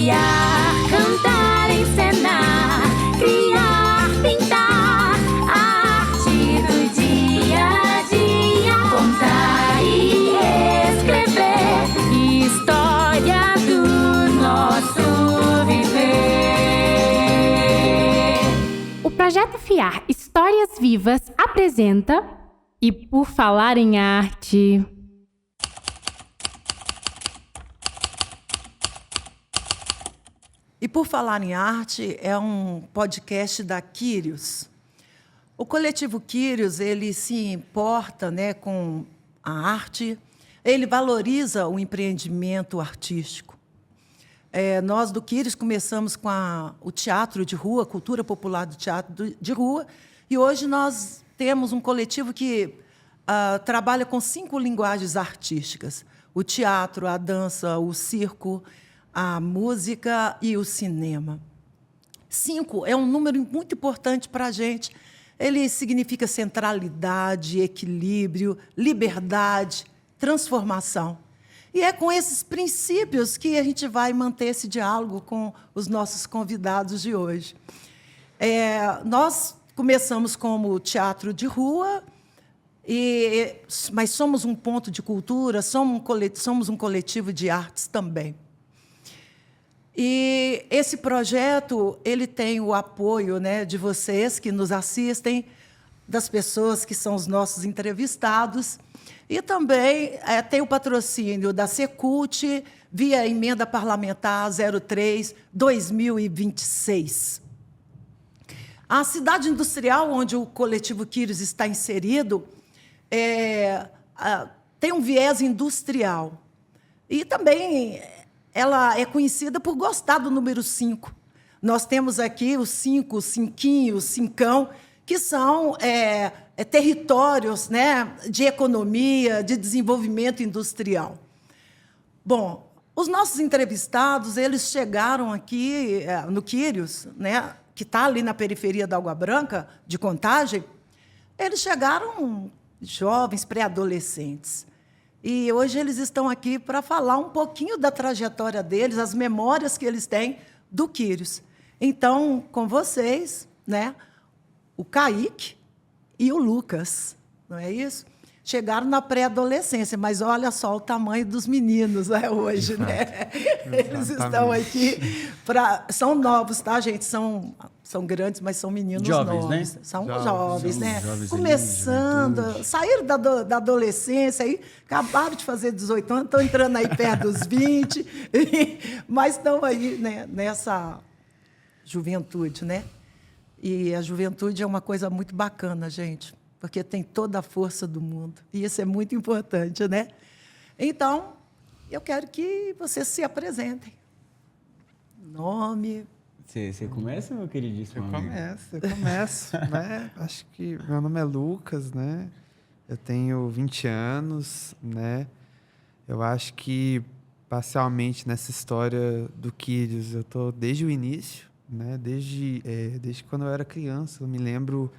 criar, cantar, encenar, criar, pintar, a arte do dia a dia, contar e escrever, história do nosso viver. O Projeto FIAR Histórias Vivas apresenta E por Falar em Arte. E por Falar em Arte é um podcast da Quírios. O coletivo Quírios, ele se importa, né, com a arte, ele valoriza o empreendimento artístico. Nós do Quírios começamos com o teatro de rua, cultura popular do teatro de rua, e hoje nós temos um coletivo que trabalha com 5 linguagens artísticas: o teatro, a dança, o circo, a música e o cinema. 5 é um número muito importante para a gente. Ele significa centralidade, equilíbrio, liberdade, transformação. E é com esses princípios que a gente vai manter esse diálogo com os nossos convidados de hoje. Nós começamos como teatro de rua, mas somos um ponto de cultura, somos um coletivo de artes também. E esse projeto ele tem o apoio, né, de vocês que nos assistem, das pessoas que são os nossos entrevistados, e também tem o patrocínio da Secult via emenda parlamentar 03/2026. A cidade industrial onde o coletivo Quírios está inserido tem um viés industrial. E também ela é conhecida por gostar do número 5. Nós temos aqui os 5, o cinquinho, o cincão, que são territórios, né, de economia, de desenvolvimento industrial. Bom, os nossos entrevistados, eles chegaram aqui no Quírios, né, que está ali na periferia da Água Branca, de Contagem. Eles chegaram jovens, pré-adolescentes. E hoje eles estão aqui para falar um pouquinho da trajetória deles, as memórias que eles têm do Quírios. Então, com vocês, né, o Kaique e o Lucas, não é isso? Chegaram na pré-adolescência, mas olha só o tamanho dos meninos, né, hoje, né? Eles estão aqui são novos, tá, gente? São grandes, mas são meninos jovens, novos. né? São jovens, né? Jovens Começando, saíram da adolescência, aí, acabaram de fazer 18 anos, estão entrando aí perto dos 20, mas estão aí, né, nessa juventude, né? E a juventude é uma coisa muito bacana, gente, porque tem toda a força do mundo. E isso é muito importante, né? Então, eu quero que vocês se apresentem. Nome. Você começa, meu queridíssimo amigo? Eu começo, né? Acho que meu nome é Lucas, né? Eu tenho 20 anos, né? Eu acho que, parcialmente, nessa história do Quírios, eu estou desde o início, né? Desde quando eu era criança. Eu me lembro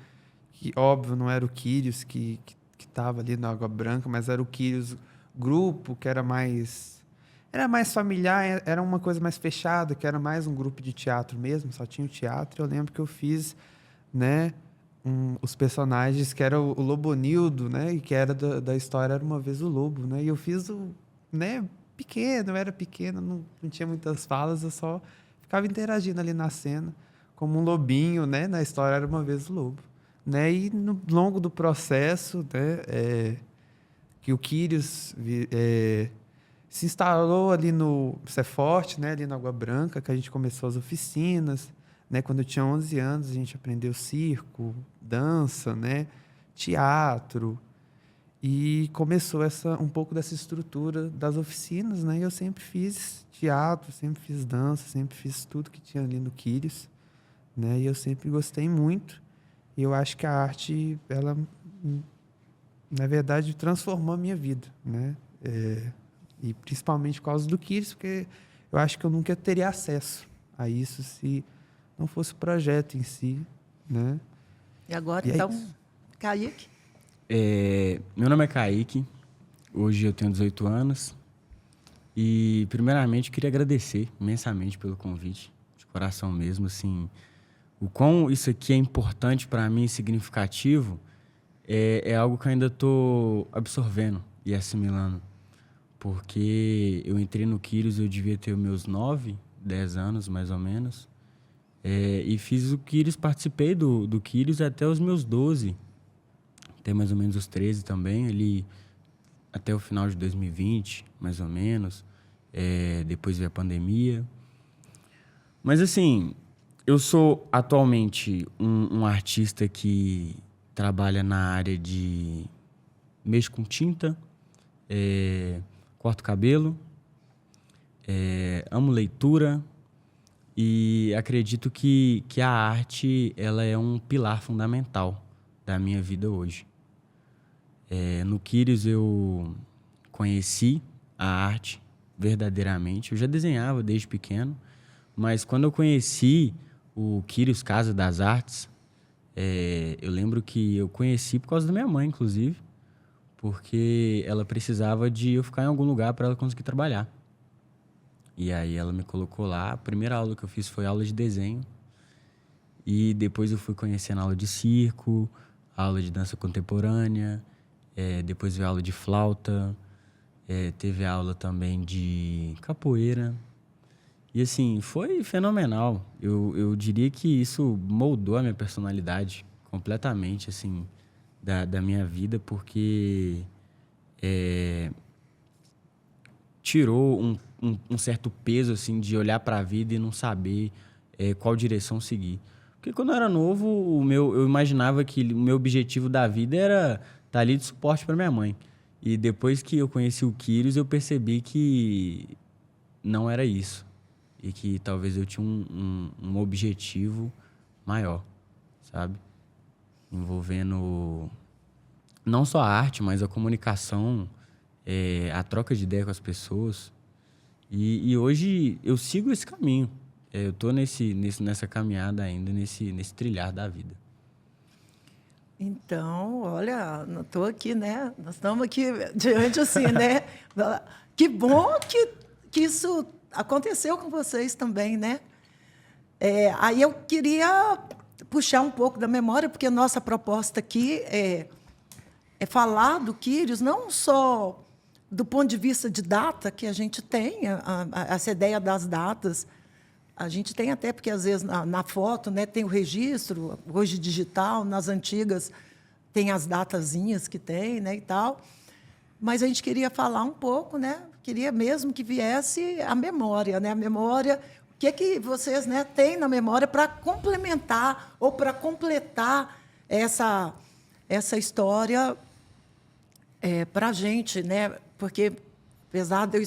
que, óbvio, não era o Quírios que estava ali na Água Branca, mas era o Quírios grupo, que era mais familiar, era uma coisa mais fechada, que era mais um grupo de teatro mesmo, só tinha o teatro. Eu lembro que eu fiz, né, os personagens, que era o Lobonildo, né, e que era da história Era Uma Vez o Lobo, né, e eu fiz né, pequeno, eu era pequeno, não tinha muitas falas, eu só ficava interagindo ali na cena, como um lobinho, né, na história Era Uma Vez o Lobo, né, e no longo do processo, né, que o Quírios se instalou ali no Ceforte, né, ali na Água Branca, que a gente começou as oficinas, né, quando eu tinha 11 anos, a gente aprendeu circo, dança, né, teatro, e começou um pouco dessa estrutura das oficinas, né, e eu sempre fiz teatro, sempre fiz dança, sempre fiz tudo que tinha ali no Quírios, né, e eu sempre gostei muito, e eu acho que a arte, ela, na verdade, transformou a minha vida, né, e principalmente por causa do Quírios, porque eu acho que eu nunca teria acesso a isso se não fosse o projeto em si, né? E agora, então, Kaique? Meu nome é Kaique, hoje eu tenho 18 anos E, primeiramente, eu queria agradecer imensamente pelo convite, de coração mesmo, assim, o quão isso aqui é importante para mim, significativo, é algo que eu ainda estou absorvendo e assimilando. Porque eu entrei no Quírios, eu devia ter os meus 9, 10 anos, mais ou menos. E fiz o Quírios, participei do Quírios até os meus 12. Até mais ou menos os 13 também, ali até o final de 2020, mais ou menos. Depois veio a pandemia. Mas, assim, eu sou atualmente um artista que trabalha na área de... mexo com tinta, corto cabelo, amo leitura e acredito que a arte ela é um pilar fundamental da minha vida hoje. No Quírios eu conheci a arte verdadeiramente. Eu já desenhava desde pequeno, mas quando eu conheci o Quírios Casa das Artes, eu lembro que eu conheci por causa da minha mãe, inclusive, porque ela precisava de eu ficar em algum lugar para ela conseguir trabalhar. E aí ela me colocou lá. A primeira aula que eu fiz foi aula de desenho. E depois eu fui conhecendo aula de circo, aula de dança contemporânea, depois veio aula de flauta, teve aula também de capoeira. E assim, foi fenomenal. Eu diria que isso moldou a minha personalidade completamente, assim, da minha vida, porque tirou um certo peso, assim, de olhar para a vida e não saber qual direção seguir. Porque quando eu era novo, eu imaginava que o meu objetivo da vida era estar ali de suporte para minha mãe. E depois que eu conheci o Quírios, eu percebi que não era isso. E que talvez eu tinha um objetivo maior, sabe? Envolvendo não só a arte, mas a comunicação, a troca de ideia com as pessoas. E hoje eu sigo esse caminho. Eu estou nessa caminhada ainda, nesse trilhar da vida. Então, olha, não estou aqui, né? Nós estamos aqui diante, assim, né? Que bom que isso aconteceu com vocês também, né? Aí eu queria puxar um pouco da memória, porque a nossa proposta aqui é falar do Quírios, não só do ponto de vista de data, que a gente tem, essa ideia das datas. A gente tem até, porque às vezes na foto, né, tem o registro, hoje digital, nas antigas tem as datazinhas que tem, né, e tal. Mas a gente queria falar um pouco, né, queria mesmo que viesse a memória, né, a memória, o que vocês, né, têm na memória para complementar ou para completar essa história para a gente, né, porque apesar de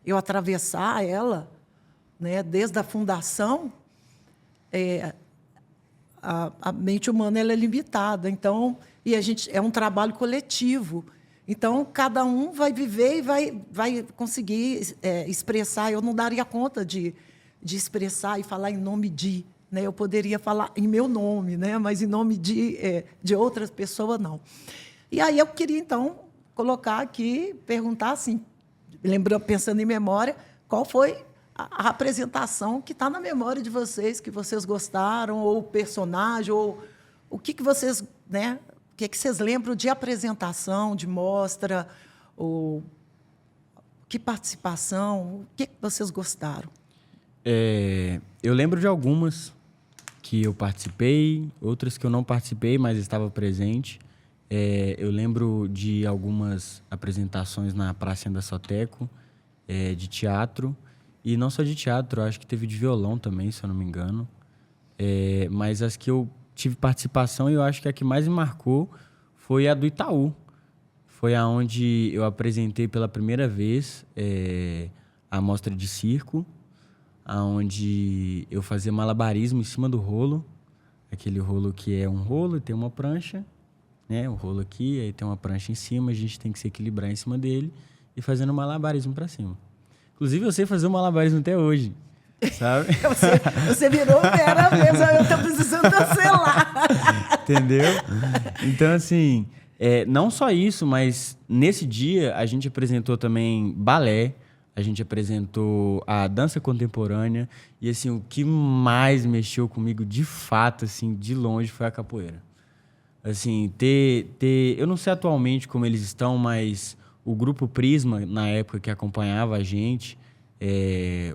eu atravessar ela, né, desde a fundação, a mente humana ela é limitada, então, e a gente é um trabalho coletivo. Então, cada um vai viver e vai conseguir expressar. Eu não daria conta de expressar e falar em nome de, né? Eu poderia falar em meu nome, né? Mas em nome de outras pessoas, não. E aí eu queria, então, colocar aqui, perguntar assim, pensando em memória, qual foi a apresentação que está na memória de vocês, que vocês gostaram, ou o personagem, ou o que vocês, né? O que vocês lembram de apresentação, de mostra, ou que participação, o que vocês gostaram? Eu lembro de algumas que eu participei, outras que eu não participei, mas estava presente. Eu lembro de algumas apresentações na Praça da Soteco, de teatro, e não só de teatro, acho que teve de violão também, se eu não me engano. Mas as que eu tive participação, e eu acho que a que mais me marcou foi a do Itaú. Foi aonde eu apresentei pela primeira vez a mostra de circo, aonde eu fazia malabarismo em cima do rolo, aquele rolo que é um rolo e tem uma prancha, né? O rolo aqui, aí tem uma prancha em cima, a gente tem que se equilibrar em cima dele e fazendo malabarismo para cima. Inclusive, eu sei fazer o malabarismo até hoje, sabe? Você virou fera mesmo, eu tô precisando cancelar. Entendeu? Então, assim, não só isso, mas nesse dia a gente apresentou também balé, a gente apresentou a dança contemporânea e, assim, o que mais mexeu comigo, de fato, assim, de longe, foi a capoeira. Assim, eu não sei atualmente como eles estão, mas o Grupo Prisma, na época que acompanhava a gente,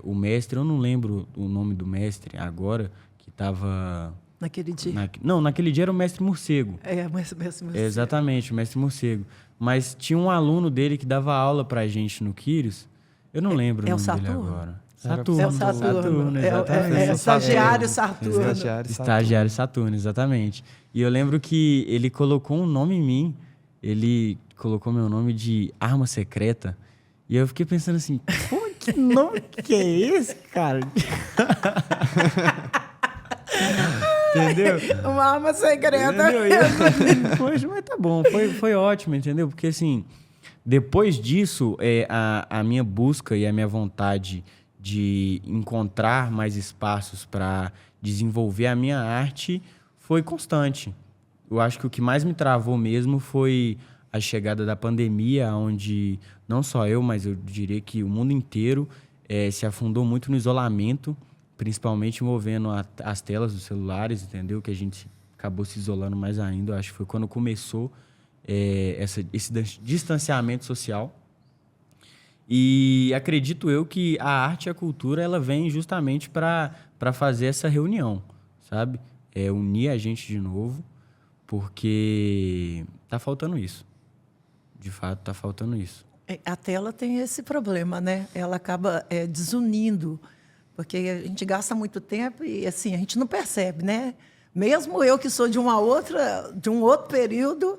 o mestre, eu não lembro o nome do mestre agora, que estava... Naquele dia. Não, naquele dia era o mestre Morcego. Mas Exatamente, o mestre Morcego. Mas tinha um aluno dele que dava aula pra gente no Quírios. Eu não lembro o é o nome dele Saturno? agora. Saturno. É o Saturno. Exatamente. É o estagiário Saturno. Estagiário Saturno, exatamente. E eu lembro que ele colocou um nome em mim. Ele colocou meu nome de Arma Secreta. E eu fiquei pensando assim, pô, que nome que é esse, cara? Entendeu? Uma arma secreta. Entendeu? Poxa, mas tá bom, foi ótimo, entendeu? Porque assim, depois disso, a minha busca e a minha vontade de encontrar mais espaços para desenvolver a minha arte foi constante. Eu acho que o que mais me travou mesmo foi a chegada da pandemia, onde não só eu, mas eu diria que o mundo inteiro se afundou muito no isolamento, principalmente envolvendo as telas dos celulares, entendeu? Que a gente acabou se isolando mais ainda. Eu acho que foi quando começou esse distanciamento social. E acredito eu que a arte e a cultura ela vem justamente para fazer essa reunião, sabe? Unir a gente de novo, porque tá faltando isso. De fato, tá faltando isso. A tela tem esse problema, né? Ela acaba desunindo, porque a gente gasta muito tempo e assim a gente não percebe, né? Mesmo eu que sou de um outro período,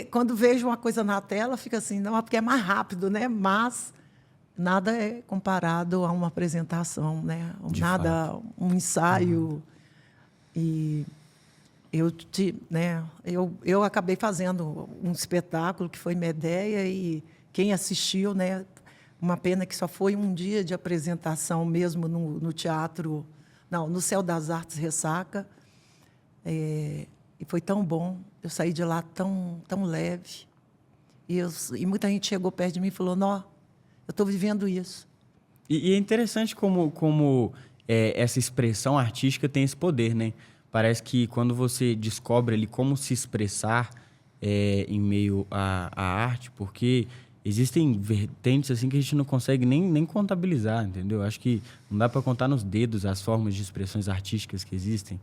quando vejo uma coisa na tela, fica assim, não, porque é mais rápido, né? Mas nada é comparado a uma apresentação, né? Um ensaio. E eu acabei fazendo um espetáculo que foi Medeia e quem assistiu, né? Uma pena que só foi um dia de apresentação mesmo no teatro, no Céu das Artes Ressaca. E foi tão bom. Eu saí de lá tão leve. E muita gente chegou perto de mim e falou, eu estou vivendo isso. E é interessante como essa expressão artística tem esse poder, né? Parece que quando você descobre ali como se expressar em meio à arte, porque existem vertentes assim que a gente não consegue nem contabilizar, entendeu? Acho que não dá para contar nos dedos as formas de expressões artísticas que existem.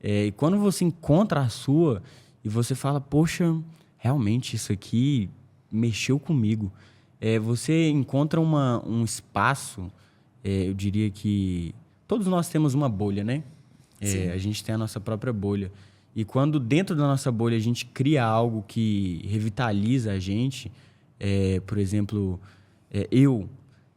E quando você encontra a sua e você fala, poxa, realmente isso aqui mexeu comigo. Você encontra um espaço, eu diria que todos nós temos uma bolha, né? A gente tem a nossa própria bolha. E quando dentro da nossa bolha a gente cria algo que revitaliza a gente, por exemplo, eu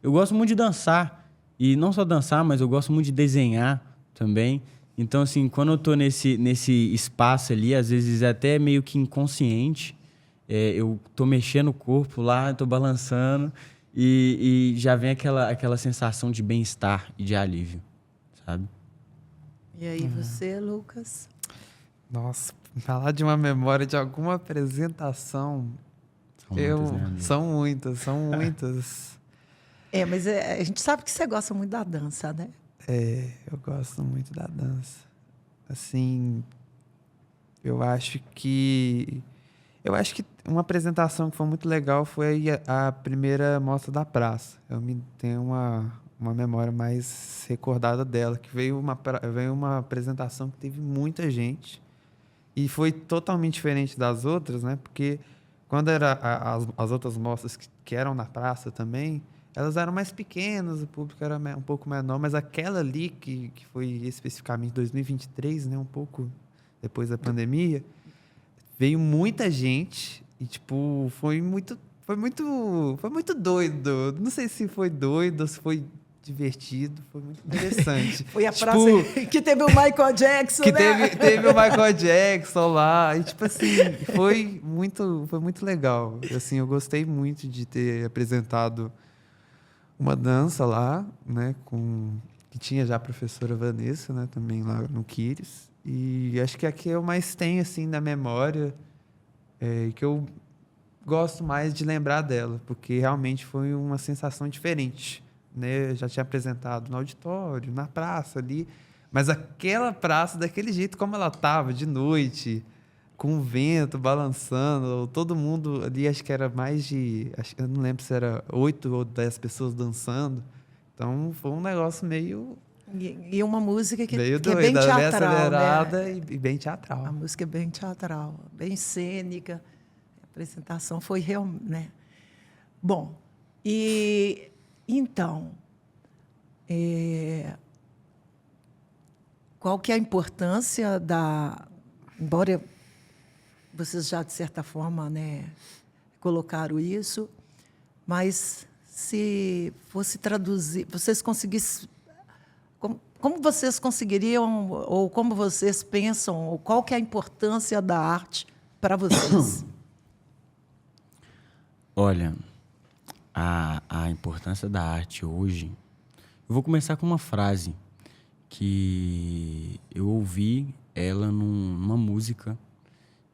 gosto muito de dançar. E não só dançar, mas eu gosto muito de desenhar também. Então, assim, quando eu tô nesse espaço ali, às vezes é até meio que inconsciente, eu tô mexendo o corpo lá, tô balançando e já vem aquela sensação de bem-estar e de alívio, sabe? E aí você, Lucas? Nossa, falar de uma memória de alguma apresentação... São muitas. Mas a gente sabe que você gosta muito da dança, né? Eu gosto muito da dança. Assim, eu acho que uma apresentação que foi muito legal foi a primeira Mostra da Praça. Eu tenho uma memória mais recordada dela, que veio uma apresentação que teve muita gente e foi totalmente diferente das outras, né? Porque quando era as outras mostras que eram na praça também, elas eram mais pequenas, o público era um pouco menor, mas aquela ali, que foi especificamente 2023, né, um pouco depois da pandemia, veio muita gente e, tipo, foi muito doido. Não sei se foi doido ou se foi divertido, foi muito interessante. Foi a praça que teve o Michael Jackson, que né? teve o Michael Jackson lá. E, tipo assim, foi muito legal. Assim, eu gostei muito de ter apresentado uma dança lá, né? Que tinha já a professora Vanessa, né? Também lá no Quírios. E acho que aqui eu mais tenho, assim, na memória, que eu gosto mais de lembrar dela, porque realmente foi uma sensação diferente, né? Eu já tinha apresentado no auditório, na praça ali, mas aquela praça, daquele jeito como ela estava, de noite, com o vento balançando, todo mundo ali, acho que era eu não lembro se era 8 ou 10 pessoas dançando. Então, foi um negócio meio E uma música que é doida, bem bem teatral, acelerada, né? e bem teatral. A música é bem teatral, bem cênica. A apresentação foi real, né? Bom, e então, qual que é a importância embora vocês já, de certa forma, né, colocaram isso, mas se fosse traduzir, vocês conseguissem... Como vocês conseguiriam, ou como vocês pensam, ou qual que é a importância da arte para vocês? Olha, a importância da arte hoje... Eu vou começar com uma frase que eu ouvi ela numa música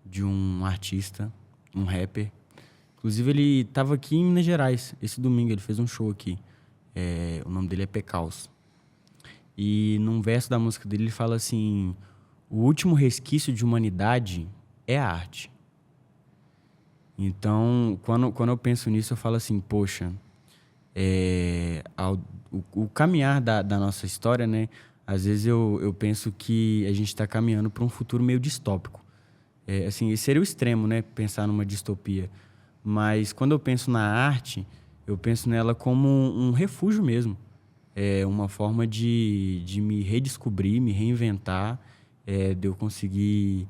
de um artista, um rapper. Inclusive, ele estava aqui em Minas Gerais, esse domingo, ele fez um show aqui. O nome dele é Pecaus. E num verso da música dele, ele fala assim: o último resquício de humanidade é a arte. Então, quando eu penso nisso, eu falo assim, poxa, o caminhar da nossa história, né? Às vezes eu penso que a gente está caminhando para um futuro meio distópico. Assim, esse seria o extremo, né? Pensar numa distopia. Mas quando eu penso na arte, eu penso nela como um refúgio mesmo. Uma forma de me redescobrir, me reinventar, de eu conseguir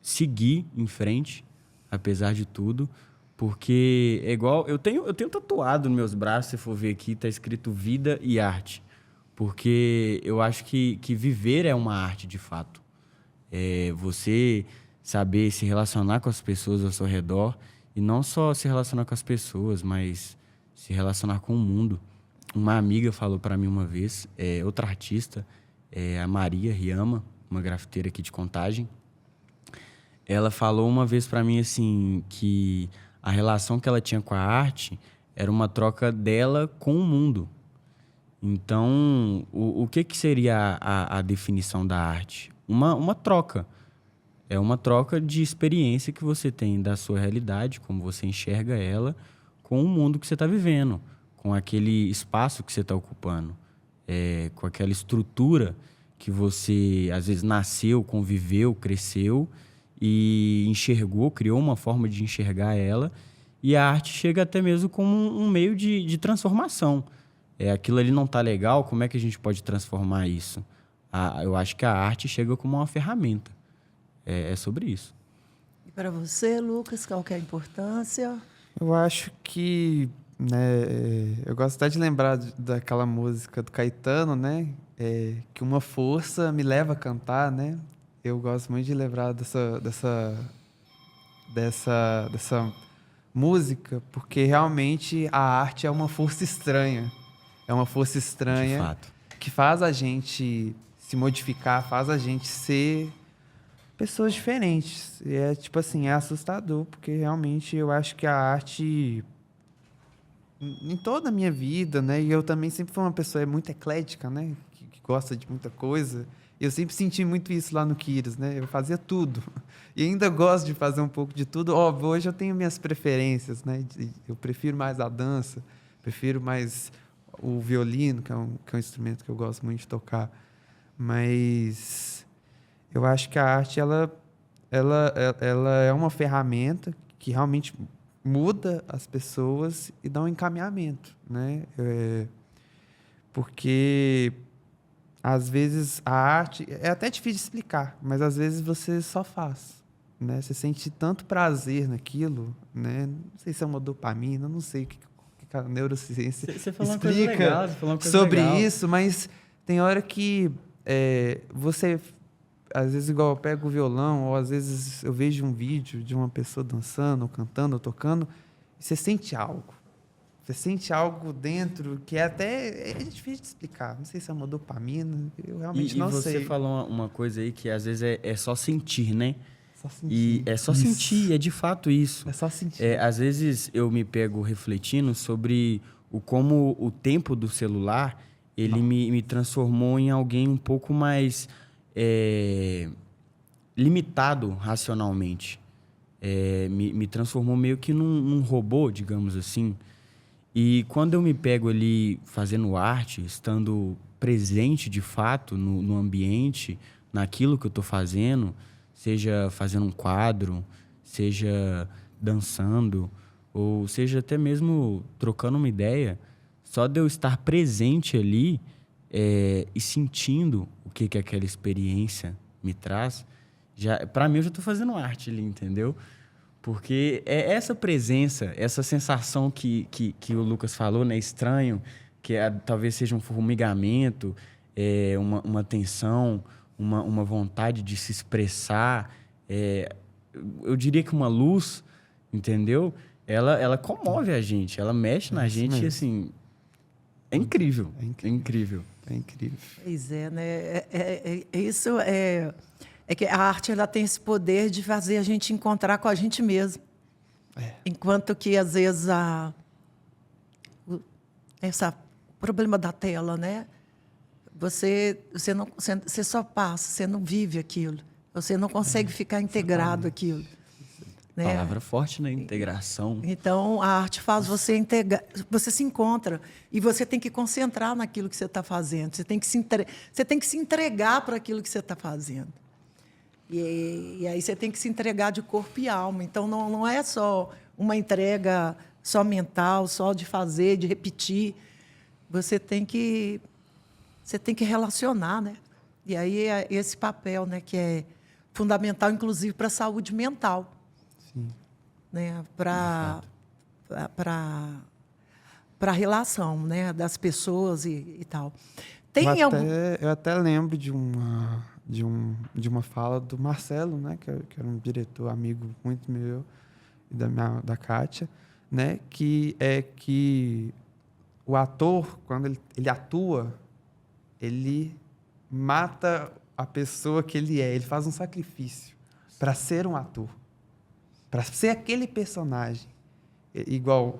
seguir em frente, apesar de tudo. Porque é igual... Eu tenho tatuado nos meus braços, se for ver aqui, está escrito vida e arte. Porque eu acho que viver é uma arte, de fato. Você saber se relacionar com as pessoas ao seu redor, e não só se relacionar com as pessoas, mas se relacionar com o mundo. Uma amiga falou para mim uma vez, outra artista, a Maria Riama, uma grafiteira aqui de Contagem. Ela falou uma vez para mim assim, que a relação que ela tinha com a arte era uma troca dela com o mundo. Então, o que seria a definição da arte? Uma troca. É uma troca de experiência que você tem da sua realidade, como você enxerga ela, com o mundo que você está vivendo, com aquele espaço que você está ocupando, com aquela estrutura que você, às vezes, nasceu, conviveu, cresceu e enxergou, criou uma forma de enxergar ela. E a arte chega até mesmo como um meio de transformação. Aquilo ali não está legal, como é que a gente pode transformar isso? Eu acho que a arte chega como uma ferramenta. É sobre isso. E para você, Lucas, qual que é a importância? Eu acho que, né, eu gosto até de lembrar daquela música do Caetano, né? Que uma força me leva a cantar, né? Eu gosto muito de lembrar dessa música, porque realmente a arte é uma força estranha. É uma força estranha, De fato. que faz a gente se modificar, faz a gente ser pessoas diferentes. E tipo assim, é assustador, porque realmente eu acho que a arte, em toda a minha vida, né? E eu também sempre fui uma pessoa muito eclética, né? Que gosta de muita coisa. Eu sempre senti muito isso lá no Quírios, né? Eu fazia tudo. E ainda gosto de fazer um pouco de tudo. Óbvio, hoje eu tenho minhas preferências, né? Eu prefiro mais a dança, prefiro mais o violino, que é um instrumento que eu gosto muito de tocar. Mas eu acho que a arte, ela é uma ferramenta que realmente muda as pessoas e dá um encaminhamento, né? Porque às vezes a arte é até difícil de explicar, mas às vezes você só faz, né? Você sente tanto prazer naquilo, né? Não sei se é uma dopamina, não sei o que a neurociência Você falou uma coisa explica legal, você falou uma coisa sobre legal. isso, mas tem hora que você, às vezes, igual eu pego o violão, ou às vezes eu vejo um vídeo de uma pessoa dançando, ou cantando, ou tocando, e você sente algo. Você sente algo dentro que é difícil de explicar. Não sei se é uma dopamina, eu realmente não sei. E você falou uma coisa aí que às vezes é só sentir, né? Só sentir. E é só Isso. sentir, é de fato isso. É só sentir. Às vezes eu me pego refletindo sobre como o tempo do celular ele me transformou em alguém um pouco mais limitado racionalmente. Me transformou meio que num robô, digamos assim. E quando eu me pego ali fazendo arte, estando presente de fato no ambiente, naquilo que eu estou fazendo, seja fazendo um quadro, seja dançando, ou seja até mesmo trocando uma ideia, só de eu estar presente ali e sentindo o que aquela experiência me traz, para mim eu já estou fazendo arte ali, entendeu? Porque é essa presença, essa sensação que o Lucas falou, né? Estranho, que talvez seja um formigamento, uma tensão, uma vontade de se expressar. Eu diria que uma luz, entendeu? Ela comove a gente, ela mexe na gente mesmo. e, assim, é incrível. É incrível. É incrível. É incrível. Pois é, né? Isso é que a arte ela tem esse poder de fazer a gente encontrar com a gente mesmo. Enquanto que, às vezes, o problema da tela, né? Você só passa, você não vive aquilo. Você não consegue ficar integrado àquilo. Né? Palavra forte, né? Integração. Então, a arte faz você integrar, você se encontra e você tem que concentrar naquilo que você está fazendo. Você tem que se entregar para aquilo que você está fazendo. E aí você tem que se entregar de corpo e alma. Então, não é só uma entrega só mental, só de fazer, de repetir. Você tem que relacionar, né? E aí é esse papel, né, que é fundamental, inclusive, para a saúde mental. Sim. Né? Para a relação, né, das pessoas e tal. Eu até lembro de uma fala do Marcelo, né, que era um diretor amigo muito meu e da Kátia, né, que é que o ator, quando ele atua, ele mata a pessoa que ele é, ele faz um sacrifício para ser um ator, para ser aquele personagem. Igual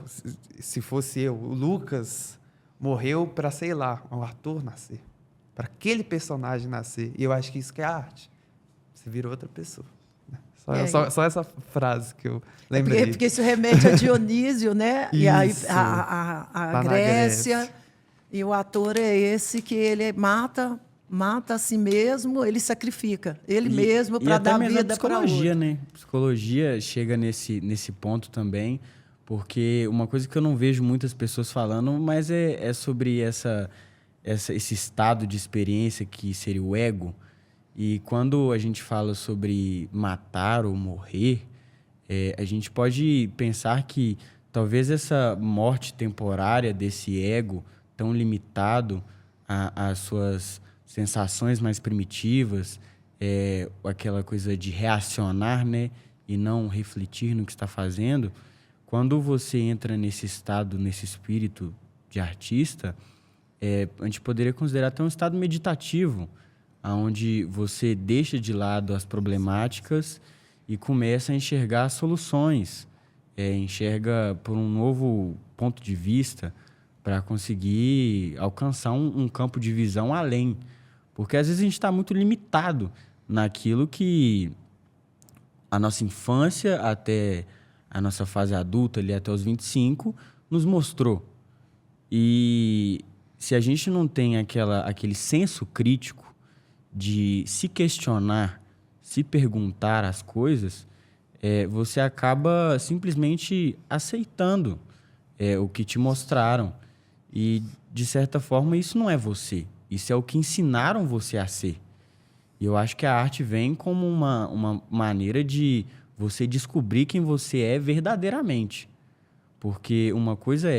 se fosse eu, o Lucas morreu para, sei lá, um ator nascer, para aquele personagem nascer. E eu acho que isso que é a arte. Você vira outra pessoa. Só essa frase que eu lembrei. Porque isso remete a Dionísio, né? E aí a Grécia. E o ator é esse que ele mata a si mesmo, ele sacrifica ele mesmo para dar vida para outro. Psicologia, né? Psicologia chega nesse ponto também, porque uma coisa que eu não vejo muitas pessoas falando, mas é sobre esse estado de experiência que seria o ego. E quando a gente fala sobre matar ou morrer, a gente pode pensar que talvez essa morte temporária desse ego tão limitado às suas sensações mais primitivas, aquela coisa de reacionar, né, e não refletir no que está fazendo, quando você entra nesse estado, nesse espírito de artista, a gente poderia considerar até um estado meditativo, onde você deixa de lado as problemáticas e começa a enxergar soluções, enxerga por um novo ponto de vista para conseguir alcançar um campo de visão além. Porque às vezes a gente está muito limitado naquilo que a nossa infância até a nossa fase adulta, ali até os 25, nos mostrou. E se a gente não tem aquele senso crítico de se questionar, se perguntar as coisas, você acaba simplesmente aceitando o que te mostraram. E, de certa forma, isso não é você. Isso é o que ensinaram você a ser. E eu acho que a arte vem como uma maneira de você descobrir quem você é verdadeiramente. Porque uma coisa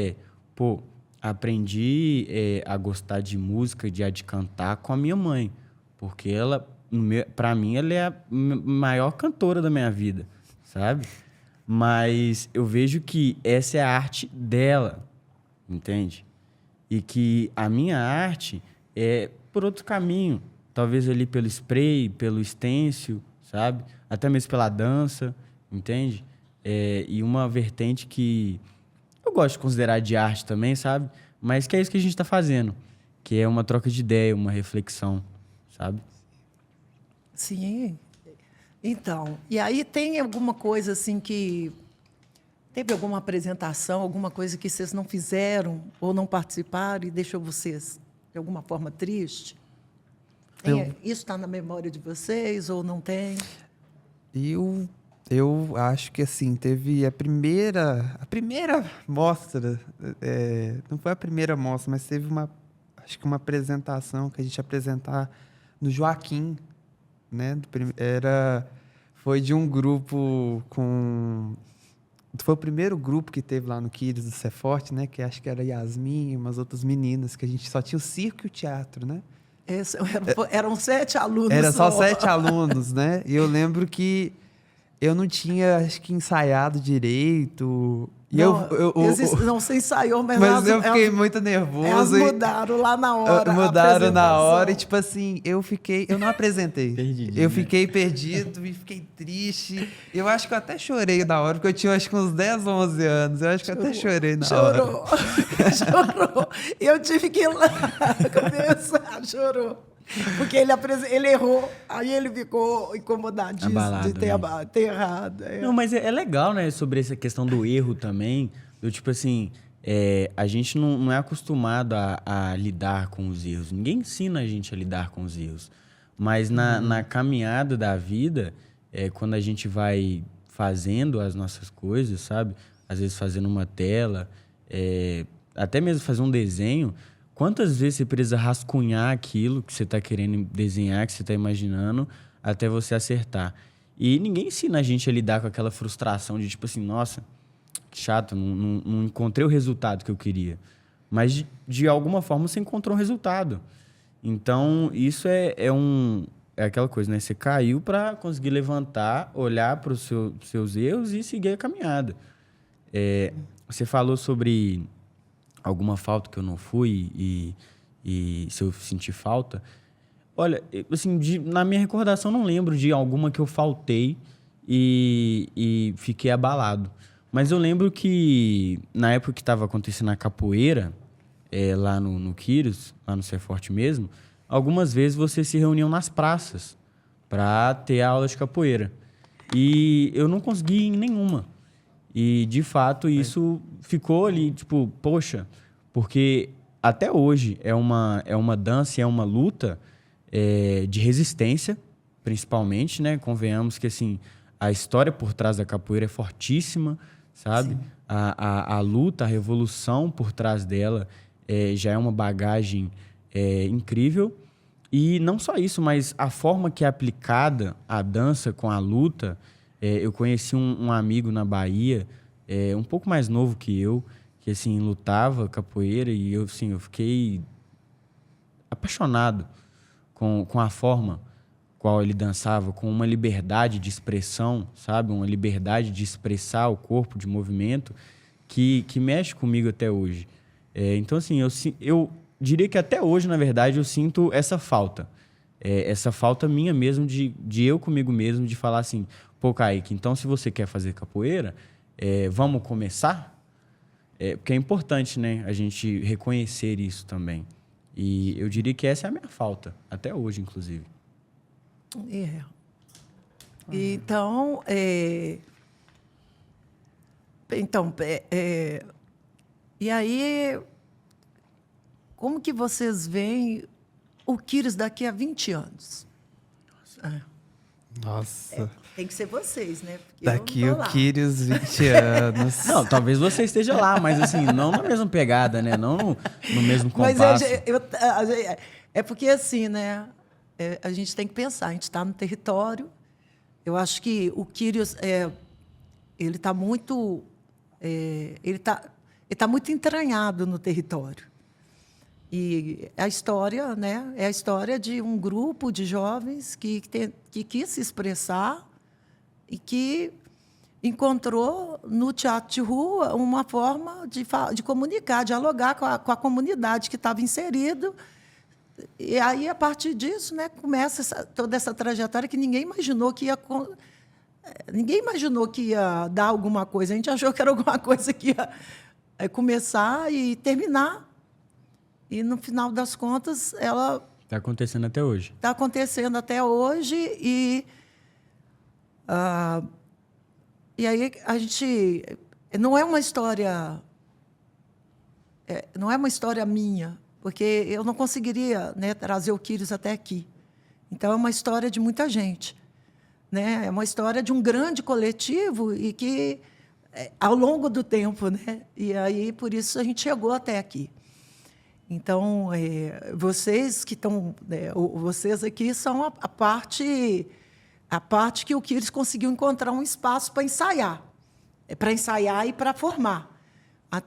aprendi a gostar de música, de cantar com a minha mãe. Porque ela, para mim, ela é a maior cantora da minha vida, sabe? Mas eu vejo que essa é a arte dela, entende? E que a minha arte é por outro caminho. Talvez ali pelo spray, pelo stencil, sabe? até mesmo pela dança, entende? E uma vertente que eu gosto de considerar de arte também, sabe? Mas que é isso que a gente está fazendo, que é uma troca de ideia, uma reflexão, sabe? Sim. Então, e aí tem alguma coisa assim que... Teve alguma apresentação, alguma coisa que vocês não fizeram ou não participaram e deixou vocês, de alguma forma, triste? Isso está na memória de vocês ou não tem? Eu acho que, assim, teve a primeira mostra, não foi a primeira mostra, mas teve acho que uma apresentação que a gente ia apresentar no Joaquim, né? Foi de um grupo foi o primeiro grupo que teve lá no Quírios do Ceforte, né? Que acho que era Yasmin e umas outras meninas, que a gente só tinha o circo e o teatro, né? Eram 7 alunos. Era só 7 alunos, né? E eu lembro que eu não tinha, acho que, ensaiado direito. Não, você ensaiou, mas eu fiquei muito nervoso. Elas mudaram lá na hora. Mudaram na hora e, tipo assim, eu não apresentei. Perdidinho, Eu fiquei perdido e fiquei triste. Eu acho que eu até chorei na hora, porque eu tinha, acho que, uns 10, 11 anos. Eu acho que eu até chorei na hora. Chorou. Eu tive que ir lá começar, chorou. Porque ele errou, aí ele ficou incomodadíssimo Abalado, de ter errado. Não, mas é legal, né, sobre essa questão do erro também, do tipo assim, a gente não é acostumado a lidar com os erros. Ninguém ensina a gente a lidar com os erros. Mas na caminhada da vida, quando a gente vai fazendo as nossas coisas, sabe? Às vezes fazendo uma tela, até mesmo fazer um desenho. Quantas vezes você precisa rascunhar aquilo que você está querendo desenhar, que você está imaginando, até você acertar? E ninguém ensina a gente a lidar com aquela frustração de tipo assim, nossa, que chato, não encontrei o resultado que eu queria. Mas de alguma forma você encontrou um resultado. Então isso é aquela coisa, né? Você caiu para conseguir levantar, olhar para os seus erros e seguir a caminhada. Você falou sobre alguma falta que eu não fui e se eu senti falta. Olha, assim, na minha recordação não lembro de alguma que eu faltei e fiquei abalado. Mas eu lembro que na época que estava acontecendo a capoeira, lá no Quírios, lá no Ceforte mesmo, algumas vezes vocês se reuniam nas praças para ter aula de capoeira. E eu não consegui ir em nenhuma. E, de fato, isso ficou ali, tipo, poxa, porque até hoje é uma dança e é uma luta de resistência, principalmente, né? Convenhamos que, assim, a história por trás da capoeira é fortíssima, sabe? A luta, a revolução por trás dela já é uma bagagem incrível. E não só isso, mas a forma que é aplicada a dança com a luta. Eu conheci um amigo na Bahia, um pouco mais novo que eu, que assim, lutava capoeira e eu fiquei apaixonado com a forma qual ele dançava, com uma liberdade de expressão, sabe? Uma liberdade de expressar o corpo, de movimento, que mexe comigo até hoje. Então, assim, eu diria que até hoje, na verdade, eu sinto essa falta. Essa falta minha mesmo, de eu comigo mesmo, de falar assim, pô, Kaique, então se você quer fazer capoeira, vamos começar? Porque é importante, né, a gente reconhecer isso também. E eu diria que essa é a minha falta, até hoje, inclusive. Então, e aí, como que vocês veem o Quírios daqui a 20 anos? Nossa. Tem que ser vocês, né? Porque daqui eu o não tô lá. Quírios, 20 anos. Não, talvez você esteja lá, mas assim, não na mesma pegada, né? Não no mesmo compasso. Mas é porque assim, né? A gente tem que pensar, a gente está no território. Eu acho que o Quírios, ele está muito muito entranhado no território. E a história, né, é a história de um grupo de jovens que quis se expressar e que encontrou no teatro de rua uma forma de comunicar, dialogar com a comunidade que estava inserida. E aí, a partir disso, né, começa toda essa trajetória que ninguém imaginou que ninguém imaginou que ia dar alguma coisa. A gente achou que era alguma coisa que ia começar e terminar. E, no final das contas, ela Está acontecendo até hoje. está acontecendo até hoje. E aí a gente... Não é uma história... não é uma história minha, porque eu não conseguiria, né, trazer o Quírios até aqui. Então, é uma história de muita gente. Né? É uma história de um grande coletivo e que, ao longo do tempo, né? E aí, por isso, a gente chegou até aqui. Então, vocês que estão... vocês aqui são a parte que o Quírios conseguiu encontrar um espaço para ensaiar. Para ensaiar e para formar.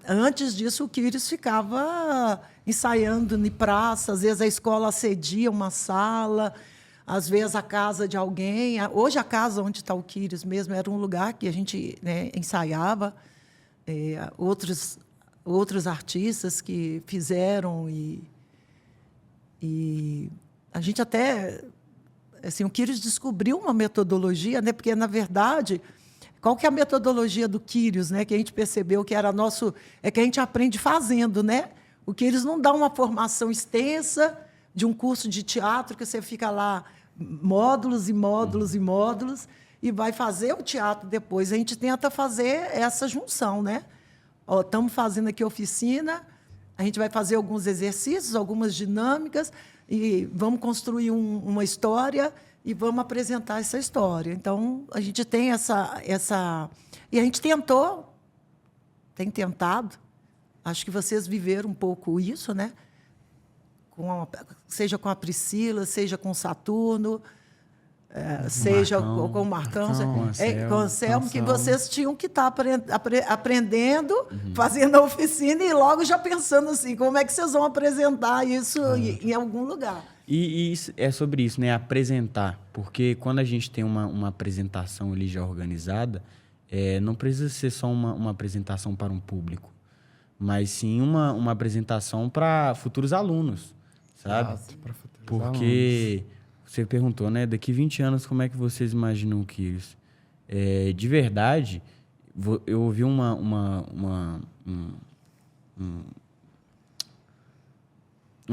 Antes disso, o Quírios ficava ensaiando em praça, às vezes a escola cedia uma sala, às vezes a casa de alguém. Hoje, a casa onde está o Quírios mesmo era um lugar que a gente, né, ensaiava. Outros artistas que fizeram e a gente até... Assim, o Quírios descobriu uma metodologia, né, porque, na verdade... Qual que é a metodologia do Quírios, né? Que a gente percebeu que era nosso... É que a gente aprende fazendo, né? O Quírios não dá uma formação extensa de um curso de teatro que você fica lá módulos e módulos e módulos e vai fazer o teatro depois. A gente tenta fazer essa junção, né? Estamos fazendo aqui oficina, a gente vai fazer alguns exercícios, algumas dinâmicas e vamos construir uma história... E vamos apresentar essa história. Então, a gente tem essa... E a gente tem tentado, acho que vocês viveram um pouco isso, né? Seja com a Priscila, seja com o Saturno, seja com o Marcão, com o Anselmo, que vocês tinham que estar aprendendo, fazendo a oficina e logo já pensando assim, como é que vocês vão apresentar isso em algum lugar. E é sobre isso, né? Apresentar. Porque quando a gente tem uma apresentação ali já organizada, não precisa ser só uma apresentação para um público, mas sim uma apresentação para futuros alunos, sabe? Porque você perguntou, né? Daqui 20 anos, como é que vocês imaginam o Quírios? De verdade, eu ouvi um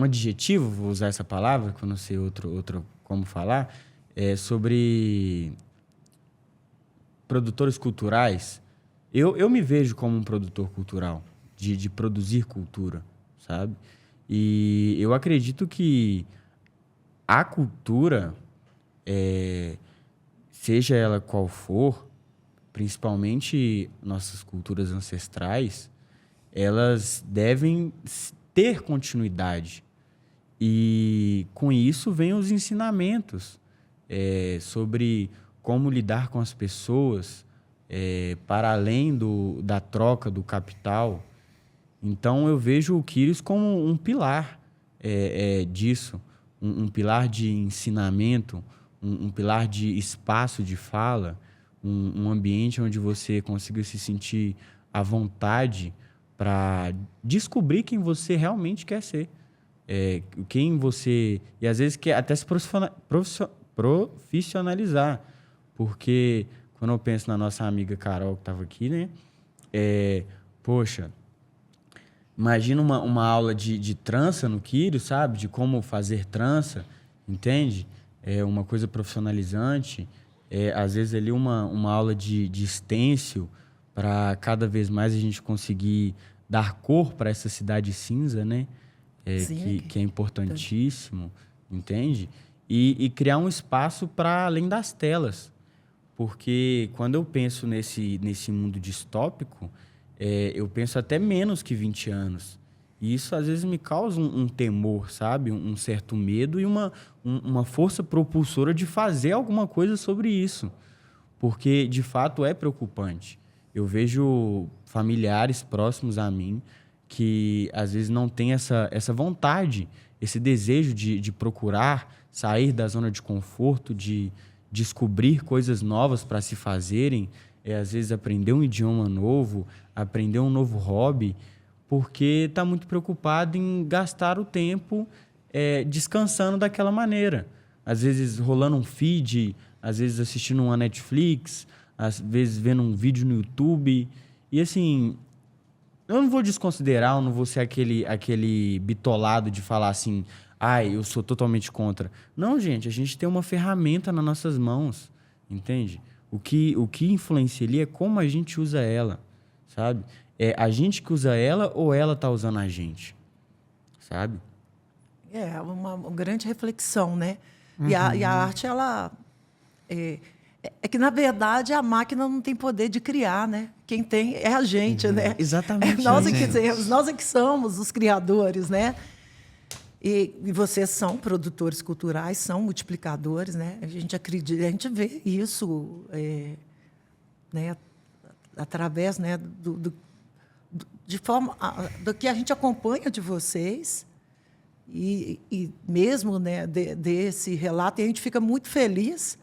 adjetivo, vou usar essa palavra, que eu não sei outro como falar, sobre produtores culturais. Eu me vejo como um produtor cultural, de produzir cultura, sabe? E eu acredito que a cultura, seja ela qual for, principalmente nossas culturas ancestrais, elas devem ter continuidade. E com isso vem os ensinamentos sobre como lidar com as pessoas para além da troca do capital. Então eu vejo o Quírios como um pilar disso, um pilar de ensinamento, um pilar de espaço de fala, um ambiente onde você consiga se sentir à vontade para descobrir quem você realmente quer ser. Quem você... E às vezes quer até se profissionalizar. Porque quando eu penso na nossa amiga Carol, que estava aqui, né? Poxa, imagina uma aula de trança no Quírios, sabe? De como fazer trança, entende? Uma coisa profissionalizante. Às vezes ali uma aula de stencil para cada vez mais a gente conseguir dar cor para essa cidade cinza, né? Que é importantíssimo, entende? E criar um espaço para além das telas. Porque quando eu penso nesse mundo distópico, eu penso até menos que 20 anos. E isso, às vezes, me causa um temor, sabe? Um certo medo e uma força propulsora de fazer alguma coisa sobre isso. Porque, de fato, é preocupante. Eu vejo familiares próximos a mim que, às vezes, não têm essa vontade, esse desejo de procurar sair da zona de conforto, de descobrir coisas novas para se fazerem, às vezes aprender um idioma novo, aprender um novo hobby, porque está muito preocupado em gastar o tempo descansando daquela maneira. às vezes rolando um feed, às vezes assistindo uma Netflix, às vezes vendo um vídeo no YouTube. E assim, eu não vou desconsiderar, eu não vou ser aquele bitolado de falar assim, ai, eu sou totalmente contra. Não, gente, a gente tem uma ferramenta nas nossas mãos, entende? O que influencia ali é como a gente usa ela, sabe? É a gente que usa ela ou ela tá usando a gente, sabe? É uma grande reflexão, né? E a arte, ela... É que, na verdade, a máquina não tem poder de criar, né? Quem tem é a gente, né? Exatamente. Nós é que somos os criadores, né? E vocês são produtores culturais, são multiplicadores, né? A gente acredita, a gente vê isso, né? Através, né? De forma do que a gente acompanha de vocês e mesmo, né? Desse relato, e a gente fica muito feliz,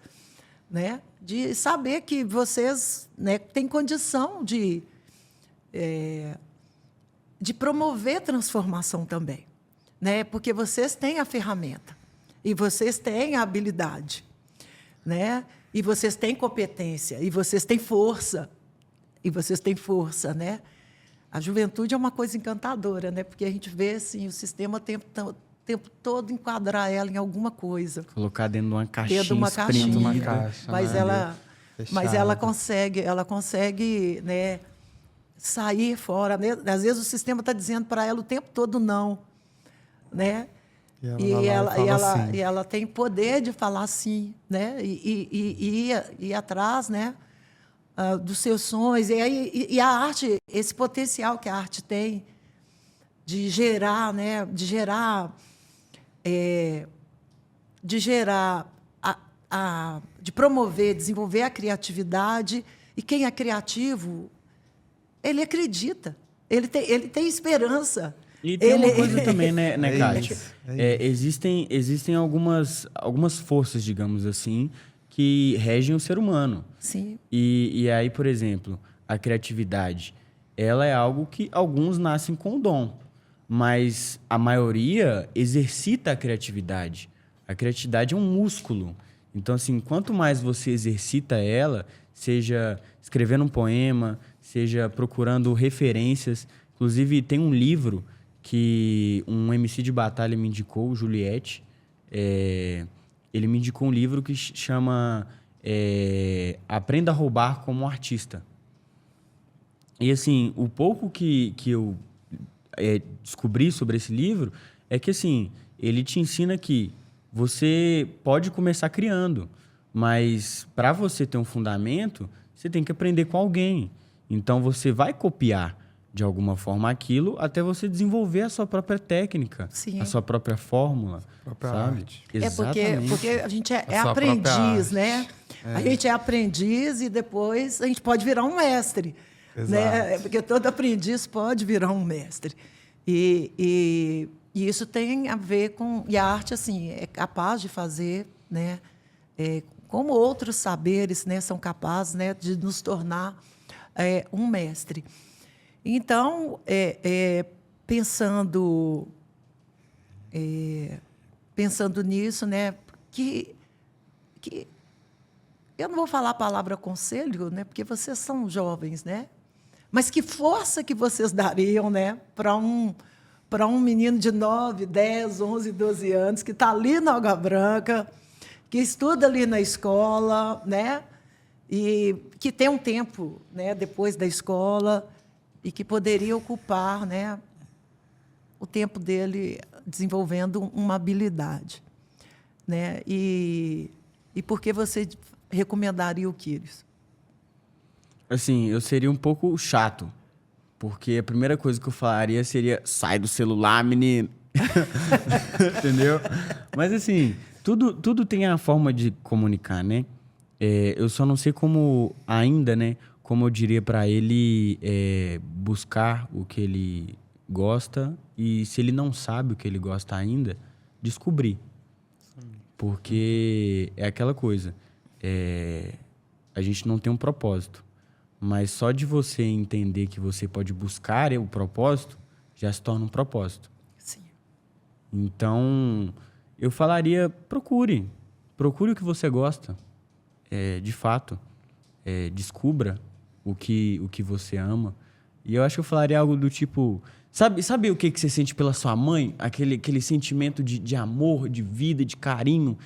né? De saber que vocês, né? Têm condição de promover transformação também. Né? Porque vocês têm a ferramenta e vocês têm a habilidade, né? E vocês têm competência e vocês têm força né? A juventude é uma coisa encantadora, né? Porque a gente vê assim o sistema o tempo todo enquadrar ela em alguma coisa, Colocar dentro de uma caixinha, espremida. uma caixa, mas né? mas ela consegue, né? Sair fora, né? Às vezes o sistema está dizendo para ela o tempo todo não. Né? E ela tem poder de falar sim, né? E ir atrás, né? Dos seus sonhos. E a arte, esse potencial que a arte tem de gerar, né? De promover, desenvolver a criatividade. E quem é criativo, ele acredita, ele tem esperança. E tem uma coisa também, né, Kátia? Existem algumas forças, digamos assim, que regem o ser humano. Sim. E aí, por exemplo, a criatividade, ela é algo que alguns nascem com o dom, mas a maioria exercita a criatividade. A criatividade é um músculo. Então, assim, quanto mais você exercita ela, seja escrevendo um poema, seja procurando referências. Inclusive, tem um livro que um MC de batalha me indicou, o Juliette. Ele me indicou um livro que chama Aprenda a Roubar como Artista. E, assim, o pouco que eu descobri sobre esse livro é que, assim, ele te ensina que você pode começar criando, mas para você ter um fundamento, você tem que aprender com alguém. Então, você vai copiar de alguma forma aquilo até você desenvolver a sua própria técnica, Sim. a sua própria fórmula, sabe? Arte. Porque a gente é aprendiz, né? A gente é aprendiz e depois a gente pode virar um mestre. Né? Porque todo aprendiz pode virar um mestre. E isso tem a ver com... E a arte, assim, é capaz de fazer, né? Como outros saberes, né, são capazes, né, de nos tornar um mestre. Então, pensando nisso, né, que eu não vou falar a palavra conselho, né, porque vocês são jovens, né, mas que força que vocês dariam, né, para um menino de 9, 10, 11, 12 anos que está ali na Água Branca, que estuda ali na escola, né, e que tem um tempo, né, depois da escola, e que poderia ocupar, né, o tempo dele desenvolvendo uma habilidade, né? E por que você recomendaria o Quírios? Assim, eu seria um pouco chato, porque a primeira coisa que eu falaria seria sai do celular, menino. Entendeu? Mas, assim, tudo tem a forma de comunicar, né? Eu só não sei como ainda, né? Como eu diria para ele buscar o que ele gosta e, se ele não sabe o que ele gosta ainda, descobrir. Porque é aquela coisa, a gente não tem um propósito, mas só de você entender que você pode buscar o propósito, já se torna um propósito. Sim. Então, eu falaria, procure. procure o que você gosta. De fato. Descubra o que você ama. E eu acho que eu falaria algo do tipo... Sabe o que você sente pela sua mãe? Aquele sentimento de amor, de vida, de carinho.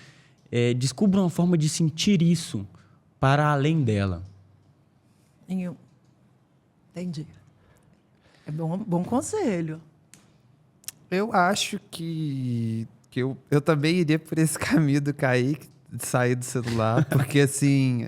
Descubra uma forma de sentir isso para além dela. Entendi. É bom conselho. Eu acho que eu também iria por esse caminho do Kaique, de sair do celular, porque assim,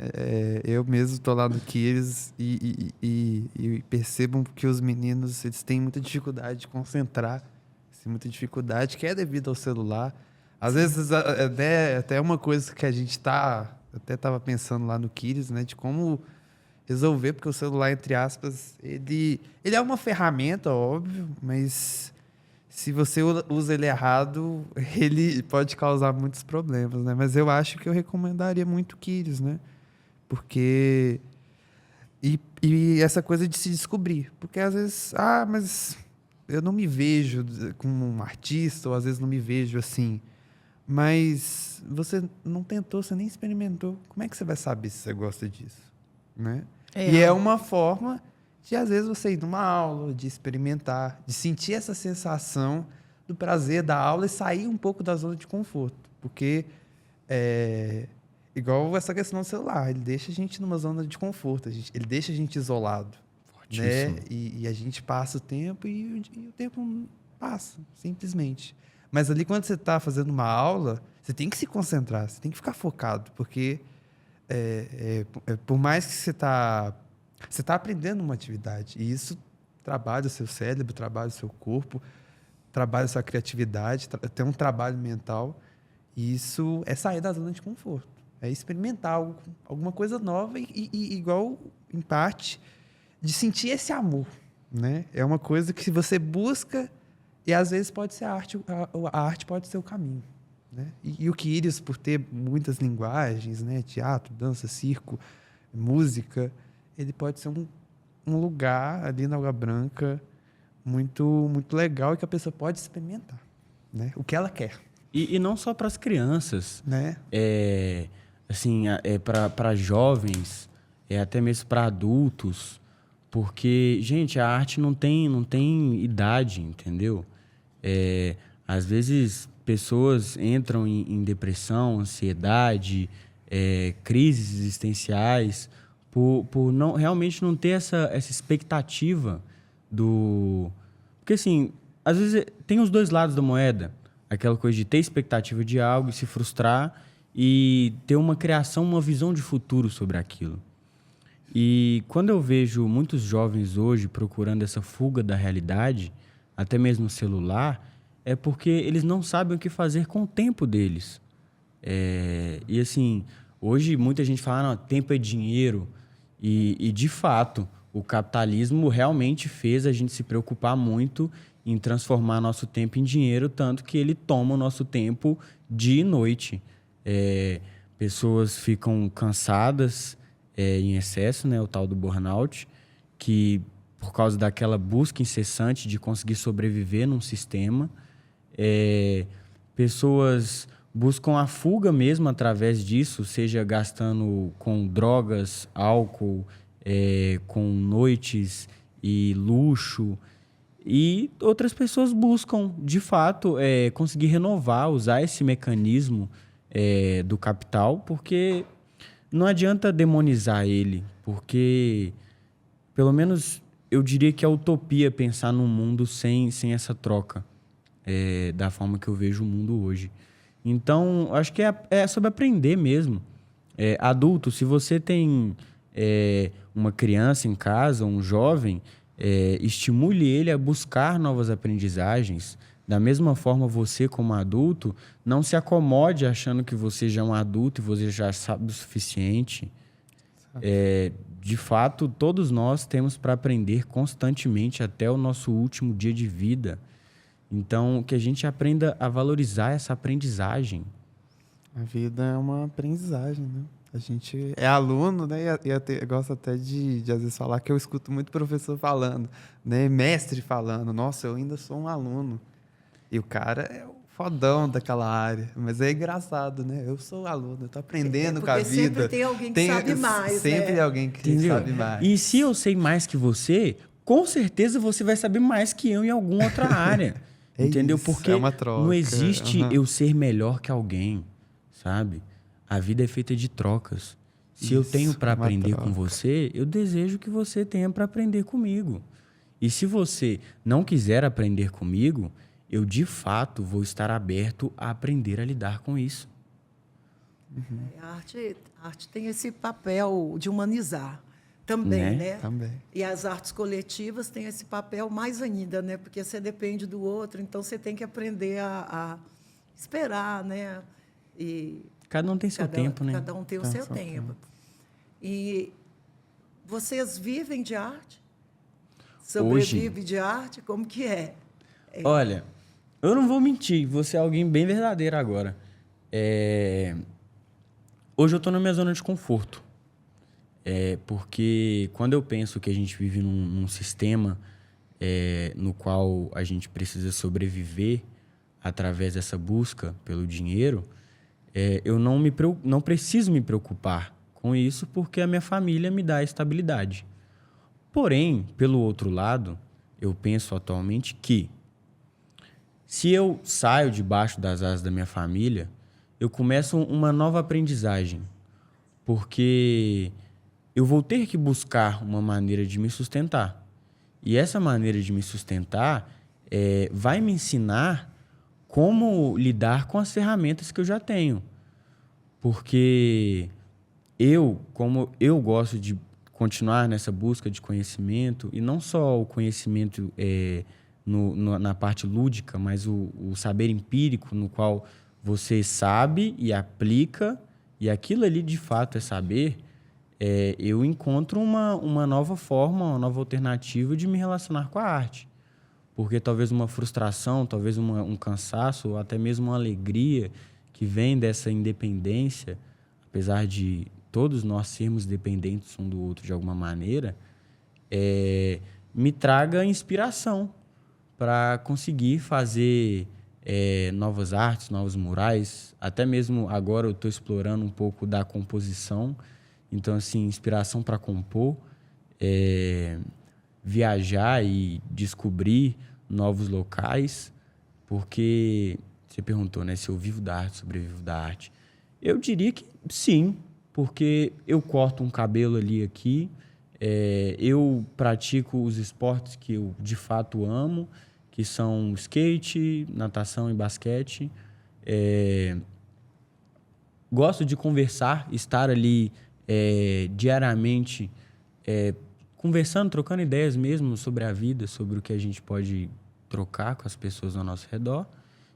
eu mesmo tô lá no Kids e percebo que os meninos, eles têm muita dificuldade de concentrar, assim, muita dificuldade, que é devido ao celular. Às vezes, até uma coisa que a gente até tava pensando lá no Kids, né, de como resolver, porque o celular, entre aspas, ele é uma ferramenta, óbvio, mas se você usa ele errado, ele pode causar muitos problemas, né? Mas eu acho que eu recomendaria muito o Kids, né? Porque... E essa coisa de se descobrir. Porque às vezes... mas eu não me vejo como um artista, ou às vezes não me vejo assim. Mas você não tentou, você nem experimentou. Como é que você vai saber se você gosta disso? Né? E é uma forma... de, às vezes, você ir numa aula, de experimentar, de sentir essa sensação do prazer da aula e sair um pouco da zona de conforto. Porque, igual essa questão do celular, ele deixa a gente numa zona de conforto, ele deixa a gente isolado. Né? E a gente passa o tempo e o tempo passa, simplesmente. Mas ali, quando você está fazendo uma aula, você tem que se concentrar, você tem que ficar focado, porque por mais que você está aprendendo uma atividade, e isso trabalha o seu cérebro, trabalha o seu corpo, trabalha a sua criatividade, tem um trabalho mental, e isso é sair da zona de conforto, é experimentar alguma coisa nova e igual, em parte, de sentir esse amor, né? É uma coisa que você busca e, às vezes, pode ser a arte pode ser o caminho. Né? E o Kids, por ter muitas linguagens, né? Teatro, dança, circo, música, ele pode ser um lugar ali na Água Branca muito, muito legal e que a pessoa pode experimentar, né? O que ela quer. E não só para as crianças, né? Para jovens, até mesmo para adultos, porque, gente, a arte não tem idade, entendeu? Às vezes pessoas entram em depressão, ansiedade, crises existenciais, por realmente não ter essa expectativa do... Porque, assim, às vezes tem os dois lados da moeda. Aquela coisa de ter expectativa de algo e se frustrar e ter uma criação, uma visão de futuro sobre aquilo. E quando eu vejo muitos jovens hoje procurando essa fuga da realidade, até mesmo no celular, é porque eles não sabem o que fazer com o tempo deles. E, assim, hoje muita gente fala, não, tempo é dinheiro. E, de fato, o capitalismo realmente fez a gente se preocupar muito em transformar nosso tempo em dinheiro, tanto que ele toma o nosso tempo dia e noite. Pessoas ficam cansadas em excesso, né, o tal do burnout, que por causa daquela busca incessante de conseguir sobreviver num sistema, pessoas buscam a fuga mesmo através disso, seja gastando com drogas, álcool, com noites e luxo. E outras pessoas buscam, de fato, conseguir renovar, usar esse mecanismo do capital, porque não adianta demonizar ele, porque, pelo menos, eu diria que é utopia pensar num mundo sem essa troca, da forma que eu vejo o mundo hoje. Então, acho que é sobre aprender mesmo. Adulto, se você tem uma criança em casa, um jovem, estimule ele a buscar novas aprendizagens. Da mesma forma, você, como adulto, não se acomode achando que você já é um adulto e você já sabe o suficiente. De fato, todos nós temos para aprender constantemente até o nosso último dia de vida. Então, que a gente aprenda a valorizar essa aprendizagem. A vida é uma aprendizagem, né? A gente é aluno, né? Eu gosto até de às vezes falar que eu escuto muito professor falando, né? Mestre falando, nossa, eu ainda sou um aluno. E o cara é o fodão daquela área. Mas é engraçado, né? Eu sou aluno, eu tô aprendendo com a Porque sempre vida. tem alguém que sabe mais, Sempre né? tem alguém que Entendeu? sabe mais. E se eu sei mais que você, com certeza você vai saber mais que eu em alguma outra área. É Entendeu? isso, Porque é uma troca. não existe Aham. eu ser melhor que alguém, sabe? A vida é feita de trocas. Se eu Isso, tenho para uma aprender troca. com você, eu desejo que você tenha para aprender comigo. E se você não quiser aprender comigo, eu de fato vou estar aberto a aprender a lidar com isso. A arte tem esse papel de humanizar também, Né? né? Também. E as artes coletivas têm esse papel mais ainda, né? Porque você depende do outro, então você tem que aprender a esperar, né? E Cada um tem seu tempo, né? cada um tem o seu tempo. E vocês vivem de arte? Sobrevivem de arte? Como que é? Olha, eu não vou mentir, vou ser alguém bem verdadeiro agora. Hoje eu tô na minha zona de conforto. Porque quando eu penso que a gente vive num sistema no qual a gente precisa sobreviver através dessa busca pelo dinheiro, eu não preciso me preocupar com isso porque a minha família me dá estabilidade. Porém, pelo outro lado, eu penso atualmente que se eu saio debaixo das asas da minha família, eu começo uma nova aprendizagem, porque eu vou ter que buscar uma maneira de me sustentar. E essa maneira de me sustentar vai me ensinar como lidar com as ferramentas que eu já tenho. Porque como eu gosto de continuar nessa busca de conhecimento, e não só o conhecimento na parte lúdica, mas o saber empírico, no qual você sabe e aplica, e aquilo ali de fato é saber, eu encontro uma nova forma, uma nova alternativa de me relacionar com a arte. Porque talvez uma frustração, talvez um cansaço, ou até mesmo uma alegria que vem dessa independência, apesar de todos nós sermos dependentes um do outro de alguma maneira, me traga inspiração para conseguir fazer novas artes, novos murais. Até mesmo agora eu estou explorando um pouco da composição. Então, assim, inspiração para compor, viajar e descobrir novos locais. Porque você perguntou, né, se eu vivo da arte, sobrevivo da arte. Eu diria que sim, porque eu corto um cabelo ali aqui, eu pratico os esportes que eu de fato amo, que são skate, natação e basquete. Gosto de conversar, estar ali diariamente conversando, trocando ideias mesmo sobre a vida, sobre o que a gente pode trocar com as pessoas ao nosso redor.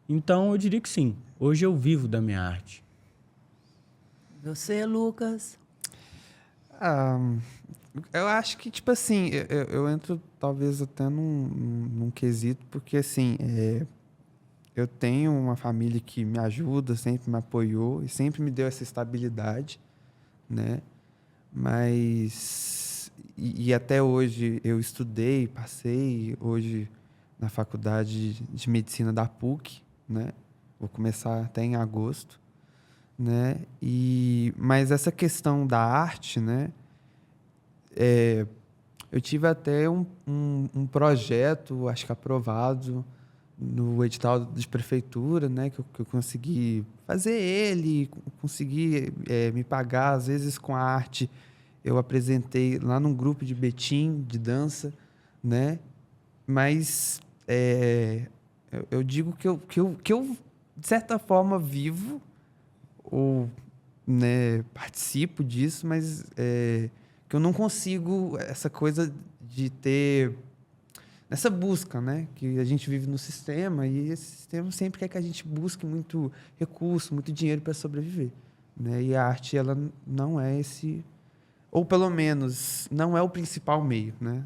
Então, eu diria que sim. Hoje eu vivo da minha arte. Você, Lucas? Eu acho que, tipo assim, eu entro talvez até num quesito, porque, assim, eu tenho uma família que me ajuda, sempre me apoiou e sempre me deu essa estabilidade, né? Mas... E até hoje eu estudei, passei hoje na faculdade de medicina da PUC, né? Vou começar até em agosto, né? Mas essa questão da arte, né? Eu tive até um projeto, acho que aprovado no edital de prefeitura, né? Que eu consegui fazer ele, consegui me pagar, às vezes com a arte. Eu apresentei lá num grupo de Betim, de dança, né? Mas eu digo que eu, de certa forma, vivo ou, né, participo disso, mas que eu não consigo essa coisa de ter essa busca, né? Que a gente vive no sistema e esse sistema sempre quer que a gente busque muito recurso, muito dinheiro para sobreviver, né? E a arte, ela não é esse... Ou, pelo menos, não é o principal meio, né?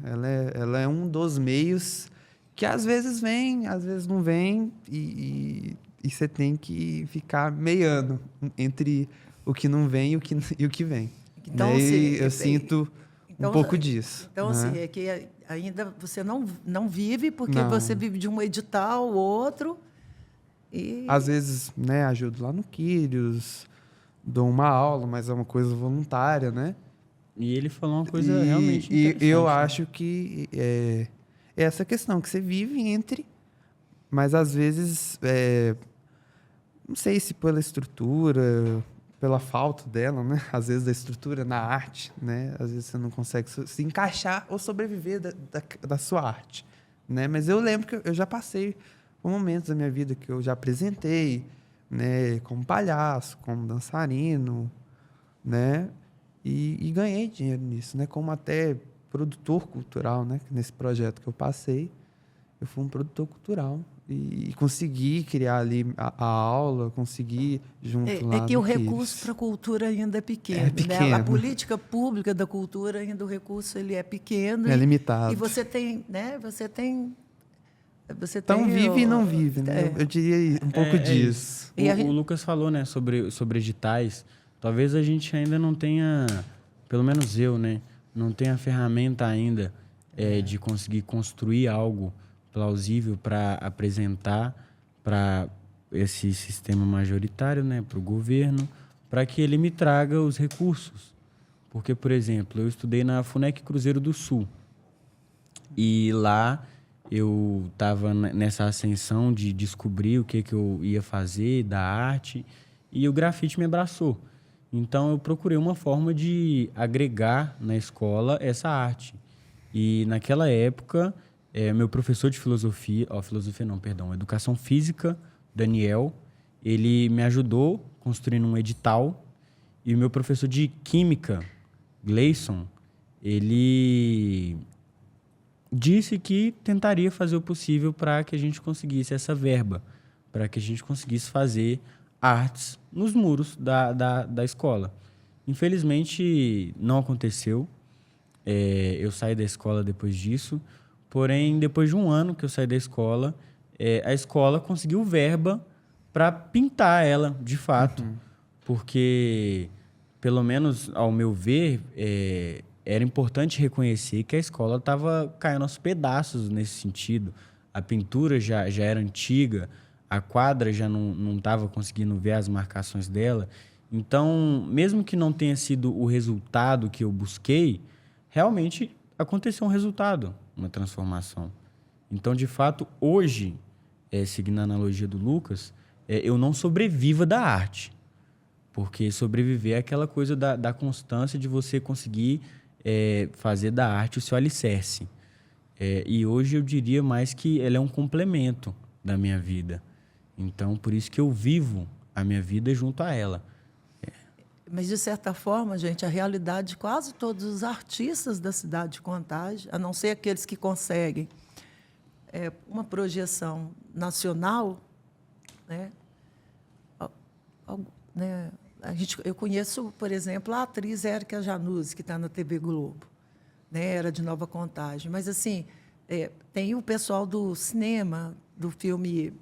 Ela é um dos meios que, às vezes, vem, às vezes não vem, e você tem que ficar meiando entre o que não vem e o que vem. Então, né? assim, E eu sinto um pouco disso. Então, né? assim, é que ainda você não vive, porque Não. você vive de um edital ou outro, E Às vezes, né, ajudo lá no Quírios, dou uma aula, mas é uma coisa voluntária, né? E ele falou uma coisa realmente E interessante. eu né? acho que é essa questão que você vive entre, mas às vezes, não sei se pela estrutura, pela falta dela, né? Às vezes da estrutura na arte, né? Às vezes você não consegue se encaixar ou sobreviver da sua arte, né? Mas eu lembro que eu já passei por momentos da minha vida que eu já apresentei, né? Como palhaço, como dançarino, né? E ganhei dinheiro nisso, né? Como até produtor cultural, né? Nesse projeto que eu passei, eu fui um produtor cultural e consegui criar ali a aula, consegui junto lá é que no o recurso Quírios. para a cultura ainda é pequeno, É né? pequeno. A política pública da cultura ainda o recurso ele é pequeno É limitado. e você tem, né? Você tem Então vive e não o- vive, né? é. Eu diria um pouco disso. E a O gente- Lucas falou, né, sobre editais. Talvez a gente ainda não tenha, pelo menos eu, né, não tenha a ferramenta ainda de conseguir construir algo plausível para apresentar para esse sistema majoritário, né, para o governo, para que ele me traga os recursos. Porque, por exemplo, eu estudei na FUNEC Cruzeiro do Sul. E lá eu estava nessa ascensão de descobrir o que eu ia fazer da arte e o grafite me abraçou. Então eu procurei uma forma de agregar na escola essa arte. E naquela época, meu professor de filosofia, educação física, Daniel, ele me ajudou construindo um edital. E o meu professor de química, Gleison, ele disse que tentaria fazer o possível para que a gente conseguisse essa verba, para que a gente conseguisse fazer artes nos muros da escola. Infelizmente, não aconteceu. Eu saí da escola depois disso, porém, depois de um ano que eu saí da escola, a escola conseguiu verba para pintar ela, de fato, porque, pelo menos ao meu ver, era importante reconhecer que a escola estava caindo aos pedaços nesse sentido. A pintura já era antiga, a quadra já não estava conseguindo ver as marcações dela. Então, mesmo que não tenha sido o resultado que eu busquei, realmente aconteceu um resultado, uma transformação. Então, de fato, hoje, seguindo a analogia do Lucas, eu não sobrevivo da arte. Porque sobreviver é aquela coisa da constância de você conseguir fazer da arte o seu alicerce. E hoje eu diria mais que ela é um complemento da minha vida. Então, por isso que eu vivo a minha vida junto a ela. Mas, de certa forma, gente, a realidade de quase todos os artistas da cidade de Contagem, a não ser aqueles que conseguem uma projeção nacional, né? Eu conheço, por exemplo, a atriz Érica Januzzi, que está na TV Globo, né? Era de Nova Contagem. Mas, assim, tem o pessoal do cinema, do filme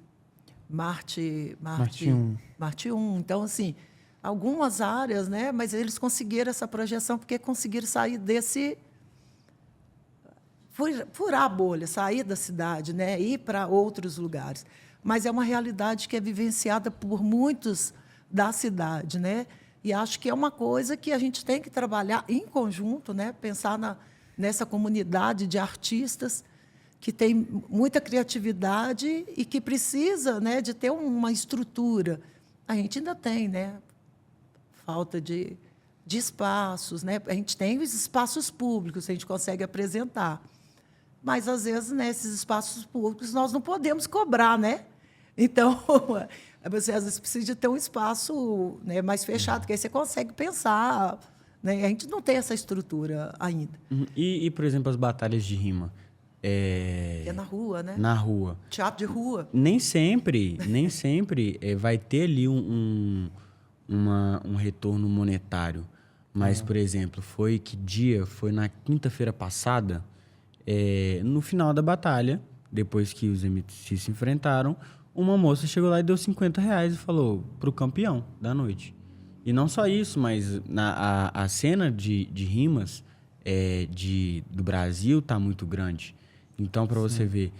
Marte 1. Marte 1. Então, assim, algumas áreas, né? Mas eles conseguiram essa projeção porque conseguiram sair desse... furar a bolha, sair da cidade, né? Ir para outros lugares. Mas é uma realidade que é vivenciada por muitos da cidade, né? E acho que é uma coisa que a gente tem que trabalhar em conjunto, né? Pensar nessa comunidade de artistas que tem muita criatividade e que precisa, né, de ter uma estrutura. A gente ainda tem, né, falta de espaços, né? A gente tem os espaços públicos, a gente consegue apresentar. Mas, às vezes, nesses espaços públicos, nós não podemos cobrar, né? Então, você, às vezes, precisa de ter um espaço, né, mais fechado, que aí você consegue pensar. Né? A gente não tem essa estrutura ainda. E, por exemplo, as batalhas de rima? É na rua, né? Na rua. Teatro de rua. Nem sempre vai ter ali um retorno monetário. Mas, por exemplo, que dia? Foi na quinta-feira passada, no final da batalha, depois que os MCs se enfrentaram, uma moça chegou lá e deu R$50 e falou pro campeão da noite. E não só isso, mas a cena de rimas do Brasil tá muito grande. Então, para você ver,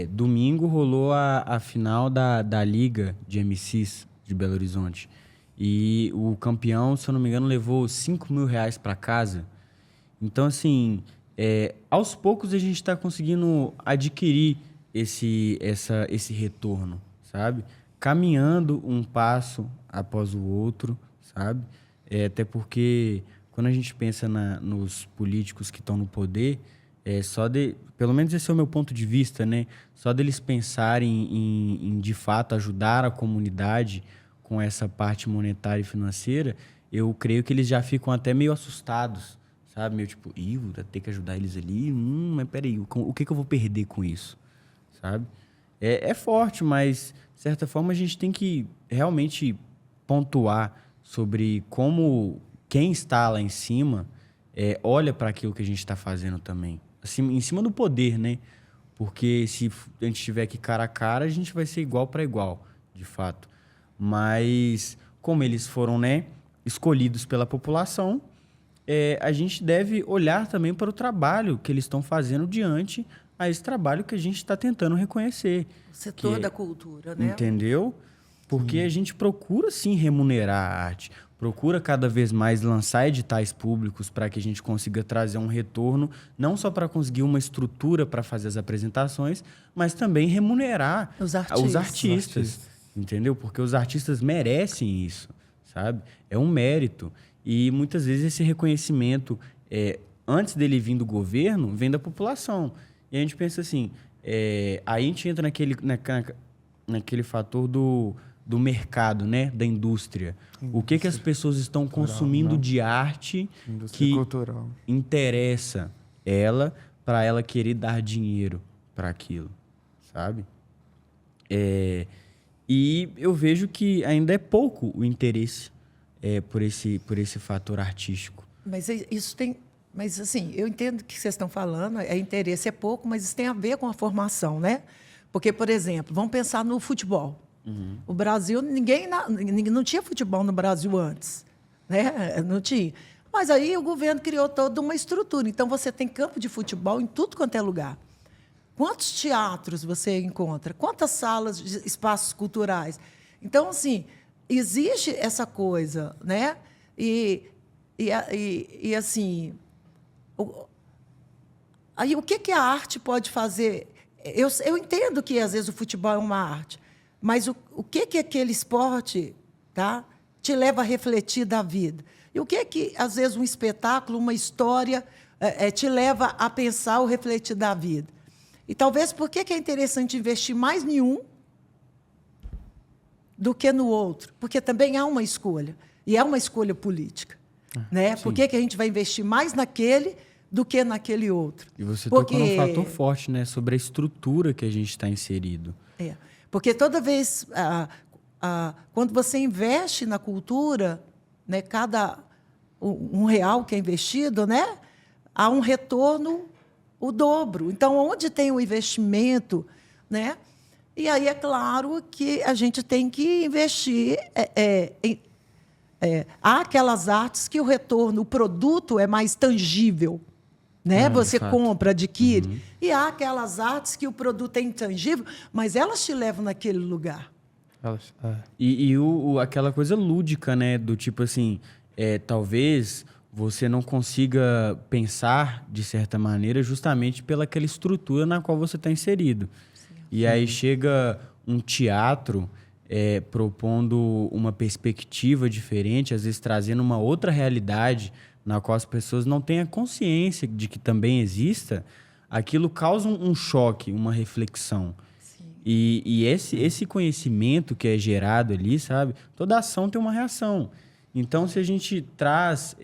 Domingo rolou a final da Liga de MCs de Belo Horizonte. E o campeão, se eu não me engano, levou R$5.000 para casa. Então, assim, aos poucos a gente está conseguindo adquirir esse retorno, sabe? Caminhando um passo após o outro, sabe? Até porque quando a gente pensa nos políticos que estão no poder, pelo menos esse é o meu ponto de vista, né? Só deles pensarem em de fato ajudar a comunidade com essa parte monetária e financeira, eu creio que eles já ficam até meio assustados, sabe? Meio tipo, vou ter que ajudar eles ali? Mas peraí, o que eu vou perder com isso? Sabe? É forte, mas, de certa forma, a gente tem que realmente pontuar sobre como quem está lá em cima olha para aquilo que a gente está fazendo também. Assim, em cima do poder, né? Porque se a gente estiver aqui cara a cara, a gente vai ser igual para igual, de fato. Mas, como eles foram, né, escolhidos pela população, a gente deve olhar também para o trabalho que eles estão fazendo diante a esse trabalho que a gente está tentando reconhecer. O setor da cultura, né? Entendeu? Porque a gente procura, sim, remunerar a arte. Procura cada vez mais lançar editais públicos para que a gente consiga trazer um retorno, não só para conseguir uma estrutura para fazer as apresentações, mas também remunerar os artistas. Entendeu? Porque os artistas merecem isso, sabe? É um mérito. E muitas vezes esse reconhecimento, antes dele vir do governo, vem da população. E a gente pensa assim, aí a gente entra naquele fator do mercado, né? Da indústria. O que as pessoas estão consumindo de arte que cultural interessa ela para ela querer dar dinheiro para aquilo, sabe? E eu vejo que ainda é pouco o interesse por esse fator artístico. Mas isso tem... Mas, assim, eu entendo o que vocês estão falando, interesse é pouco, mas isso tem a ver com a formação, né? Porque, por exemplo, vamos pensar no futebol. Uhum. O Brasil, ninguém não tinha futebol no Brasil antes, né? Não tinha. Mas aí o governo criou toda uma estrutura. Então, você tem campo de futebol em tudo quanto é lugar. Quantos teatros você encontra? Quantas salas, espaços culturais? Então, assim, existe essa coisa, né? E assim... Aí, o que a arte pode fazer? Eu entendo que, às vezes, o futebol é uma arte, mas o que aquele esporte, tá, te leva a refletir da vida? E o que, às vezes, um espetáculo, uma história, te leva a pensar ou refletir da vida? E, talvez, por que é interessante investir mais em um do que no outro? Porque também há uma escolha, e é uma escolha política. Né? Por que a gente vai investir mais naquele do que naquele outro? E você tocou num fator forte, né? Sobre a estrutura que a gente está inserido. Porque toda vez, quando você investe na cultura, né, cada R$1 que é investido, né, há um retorno o dobro. Então, onde tem o investimento, né? E aí é claro que a gente tem que investir há aquelas artes que o retorno, o produto é mais tangível, né? Você compra, adquire. Uhum. E há aquelas artes que o produto é intangível, mas elas te levam naquele lugar. E aquela coisa lúdica, né? Do tipo assim, talvez você não consiga pensar de certa maneira justamente pelaquela estrutura na qual você está inserido. Sim. E aí chega um teatro... propondo uma perspectiva diferente, às vezes trazendo uma outra realidade na qual as pessoas não têm a consciência de que também exista, aquilo causa um choque, uma reflexão. Sim. E esse conhecimento que é gerado ali, sabe? Toda ação tem uma reação. Então, se a gente traz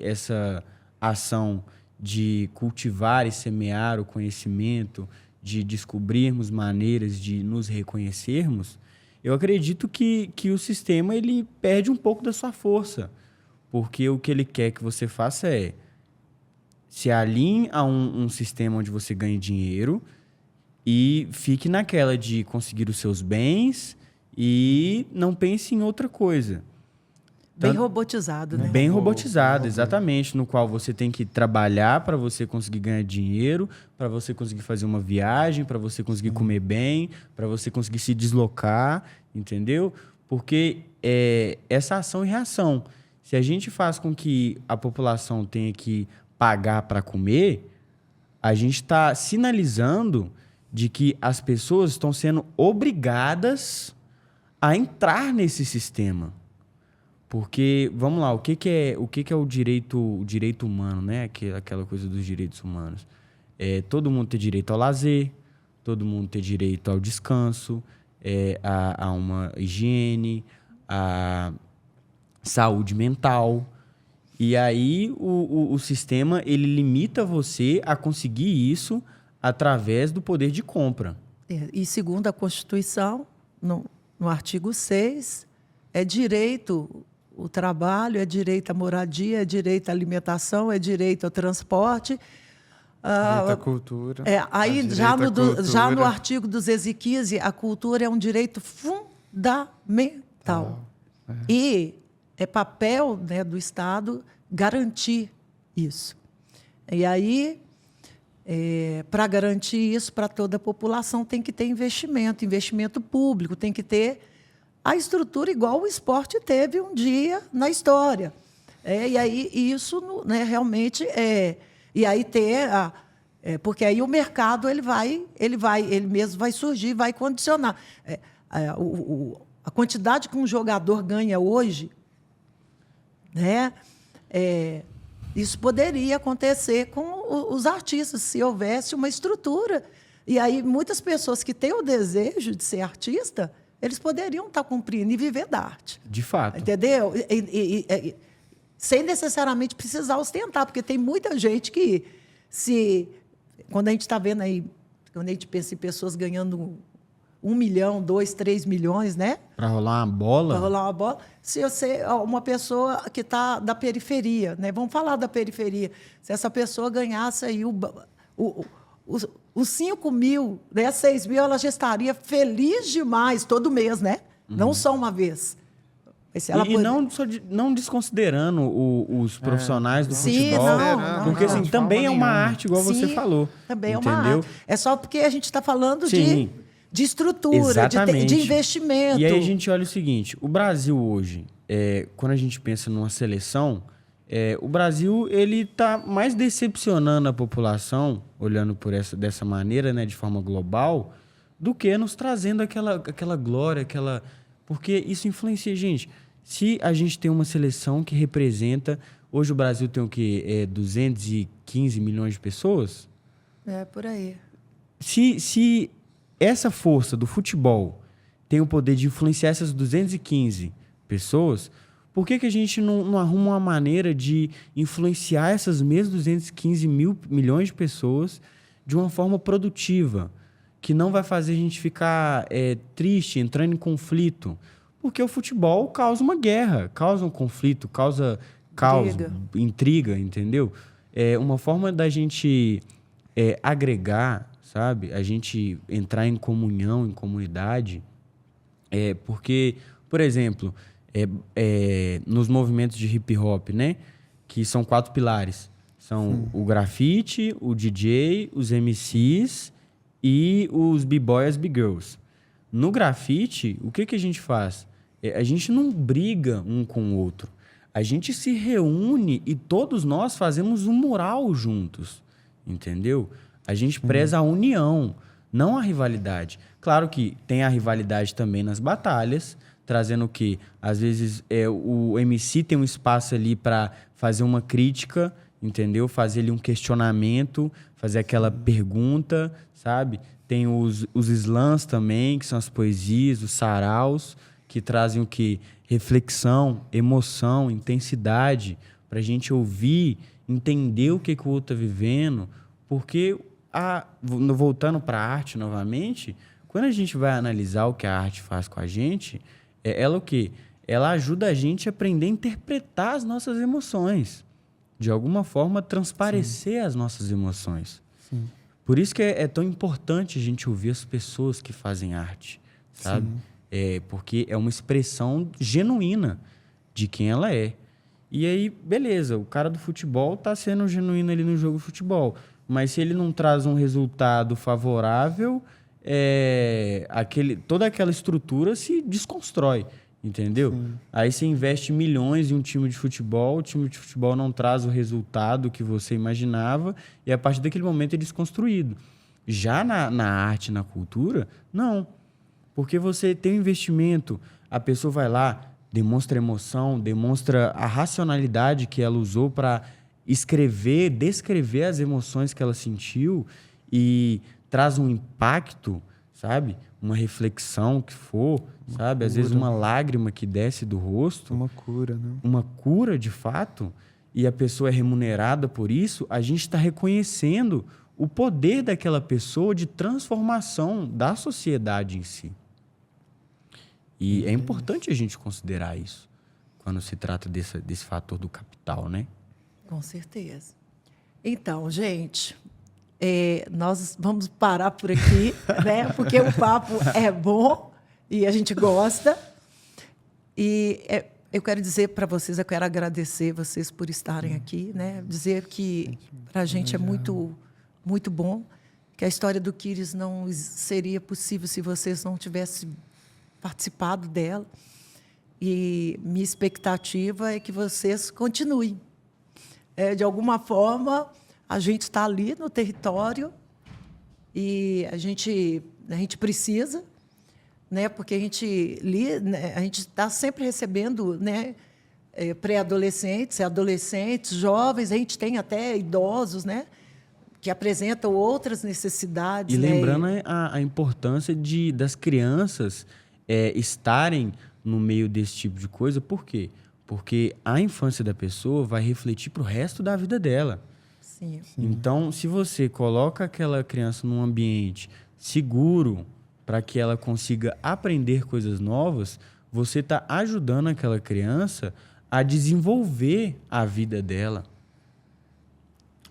essa ação de cultivar e semear o conhecimento, de descobrirmos maneiras de nos reconhecermos, eu acredito que o sistema ele perde um pouco da sua força, porque o que ele quer que você faça se alinhe a um sistema onde você ganhe dinheiro e fique naquela de conseguir os seus bens e não pense em outra coisa. Bem robotizado, né? Bem robotizado, exatamente, no qual você tem que trabalhar para você conseguir ganhar dinheiro, para você conseguir fazer uma viagem, para você conseguir comer bem, para você conseguir se deslocar, entendeu? Porque essa ação e reação. Se a gente faz com que a população tenha que pagar para comer, a gente está sinalizando de que as pessoas estão sendo obrigadas a entrar nesse sistema. Porque, vamos lá, o que é o direito humano, né? Aquela coisa dos direitos humanos. Todo mundo ter direito ao lazer, todo mundo ter direito ao descanso, a uma higiene, a saúde mental. E aí o sistema ele limita você a conseguir isso através do poder de compra. E segundo a Constituição, no artigo 6, é direito o trabalho, é direito à moradia, é direito à alimentação, é direito ao transporte. Direito à cultura. Aí já no artigo 215, a cultura é um direito fundamental. E é papel, né, do Estado garantir isso. E aí, para garantir isso para toda a população, tem que ter investimento público, tem que ter a estrutura igual o esporte teve um dia na história. E aí isso, né, realmente e aí ter porque aí o mercado ele mesmo vai surgir, vai condicionar. A quantidade que um jogador ganha hoje, né, isso poderia acontecer com os artistas, se houvesse uma estrutura. E aí muitas pessoas que têm o desejo de ser artista, eles poderiam estar cumprindo e viver da arte. De fato. Entendeu? Sem necessariamente precisar ostentar, porque tem muita gente que, quando a gente está vendo aí, quando a gente pensa em pessoas ganhando 1 milhão, 2, 3 milhões, né? Para rolar uma bola? Para rolar uma bola. Se você uma pessoa que está da periferia, né? Vamos falar da periferia. Se essa pessoa ganhasse aí os 5 mil, né, 6 mil, ela já estaria feliz demais todo mês, né? Não só uma vez. Não desconsiderando os profissionais do futebol. Porque não, também é uma arte, igual você falou. Também entendeu? É uma arte. É só porque a gente está falando de estrutura, de investimento. E aí a gente olha o seguinte, o Brasil hoje, quando a gente pensa numa seleção, o Brasil ele está mais decepcionando a população, olhando dessa maneira, né, de forma global, do que nos trazendo aquela glória, porque isso influencia, gente. Se a gente tem uma seleção que representa... Hoje o Brasil tem o quê? 215 milhões de pessoas? Por aí. Se essa força do futebol tem o poder de influenciar essas 215 pessoas, por que a gente não arruma uma maneira de influenciar essas mesmas 215 milhões de pessoas de uma forma produtiva, que não vai fazer a gente ficar triste, entrando em conflito? Porque o futebol causa uma guerra, causa um conflito, causa caos, intriga, entendeu? Uma forma da gente agregar, sabe? A gente entrar em comunhão, em comunidade, porque, por exemplo, nos movimentos de hip hop, né? Que são 4 pilares. São o grafite, o DJ, os MCs e os b-boys, b-girls. No grafite, o que a gente faz? A gente não briga um com o outro. A gente se reúne e todos nós fazemos um mural juntos, entendeu? A gente preza a união, não a rivalidade. Claro que tem a rivalidade também nas batalhas, trazendo o quê? Às vezes o MC tem um espaço ali para fazer uma crítica, entendeu? Fazer ali um questionamento, fazer aquela pergunta, sabe? Tem os slams também, que são as poesias, os saraus, que trazem o quê? Reflexão, emoção, intensidade, para a gente ouvir, entender o que o outro está vivendo. Porque, voltando para a arte novamente, quando a gente vai analisar o que a arte faz com a gente, ela o quê? Ela ajuda a gente a aprender a interpretar as nossas emoções. De alguma forma, transparecer as nossas emoções. Sim. Por isso que é tão importante a gente ouvir as pessoas que fazem arte, sabe? Sim. Porque é uma expressão genuína. de quem ela é. E aí, beleza, o cara do futebol tá sendo genuíno ali no jogo de futebol. Mas se ele não traz um resultado favorável, toda aquela estrutura se desconstrói, entendeu? Sim. Aí você investe milhões em um time de futebol, o time de futebol não traz o resultado que você imaginava, e a partir daquele momento é desconstruído. Já na arte, na cultura, não. Porque você tem um investimento, a pessoa vai lá, demonstra emoção, demonstra a racionalidade que ela usou para descrever as emoções que ela sentiu e traz um impacto, sabe? Uma reflexão que for, sabe? Às vezes uma lágrima que desce do rosto. Uma cura, né? Uma cura, de fato, e a pessoa é remunerada por isso, a gente está reconhecendo o poder daquela pessoa de transformação da sociedade em si. E é importante a gente considerar isso quando se trata desse fator do capital, né? Com certeza. Então, gente, nós vamos parar por aqui, né? Porque o papo é bom e a gente gosta. E eu quero dizer para vocês, eu quero agradecer vocês por estarem aqui, né? Dizer que para a gente é muito, muito bom, que a história do Quírios não seria possível se vocês não tivessem participado dela. E minha expectativa é que vocês continuem. De alguma forma, a gente está ali no território e a gente precisa, né? Porque a gente está sempre recebendo, né? Pré-adolescentes, adolescentes, jovens, a gente tem até idosos, né? Que apresentam outras necessidades. E lembrando a importância das crianças estarem no meio desse tipo de coisa. Por quê? Porque a infância da pessoa vai refletir para o resto da vida dela. Sim. Então, se você coloca aquela criança num ambiente seguro para que ela consiga aprender coisas novas, você está ajudando aquela criança a desenvolver a vida dela.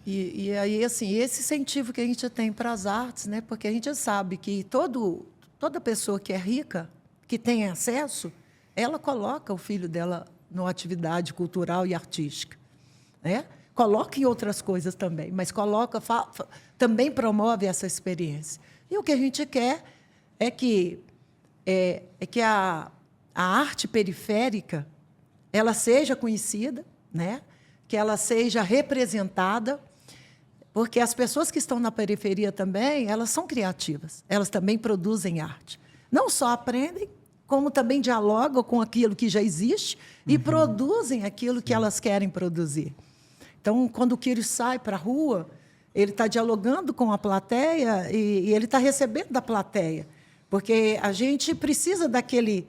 E aí, assim, esse incentivo que a gente tem para as artes, né? Porque a gente sabe que toda pessoa que é rica, que tem acesso, ela coloca o filho dela numa atividade cultural e artística, né? Coloca em outras coisas também, mas também promove essa experiência. E o que a gente quer é que a arte periférica ela seja conhecida, né? Que ela seja representada, porque as pessoas que estão na periferia também, elas são criativas, elas também produzem arte. Não só aprendem, como também dialogam com aquilo que já existe e produzem aquilo que elas querem produzir. Então, quando o Quírios sai para a rua, ele está dialogando com a plateia e ele está recebendo da plateia, porque a gente precisa daquele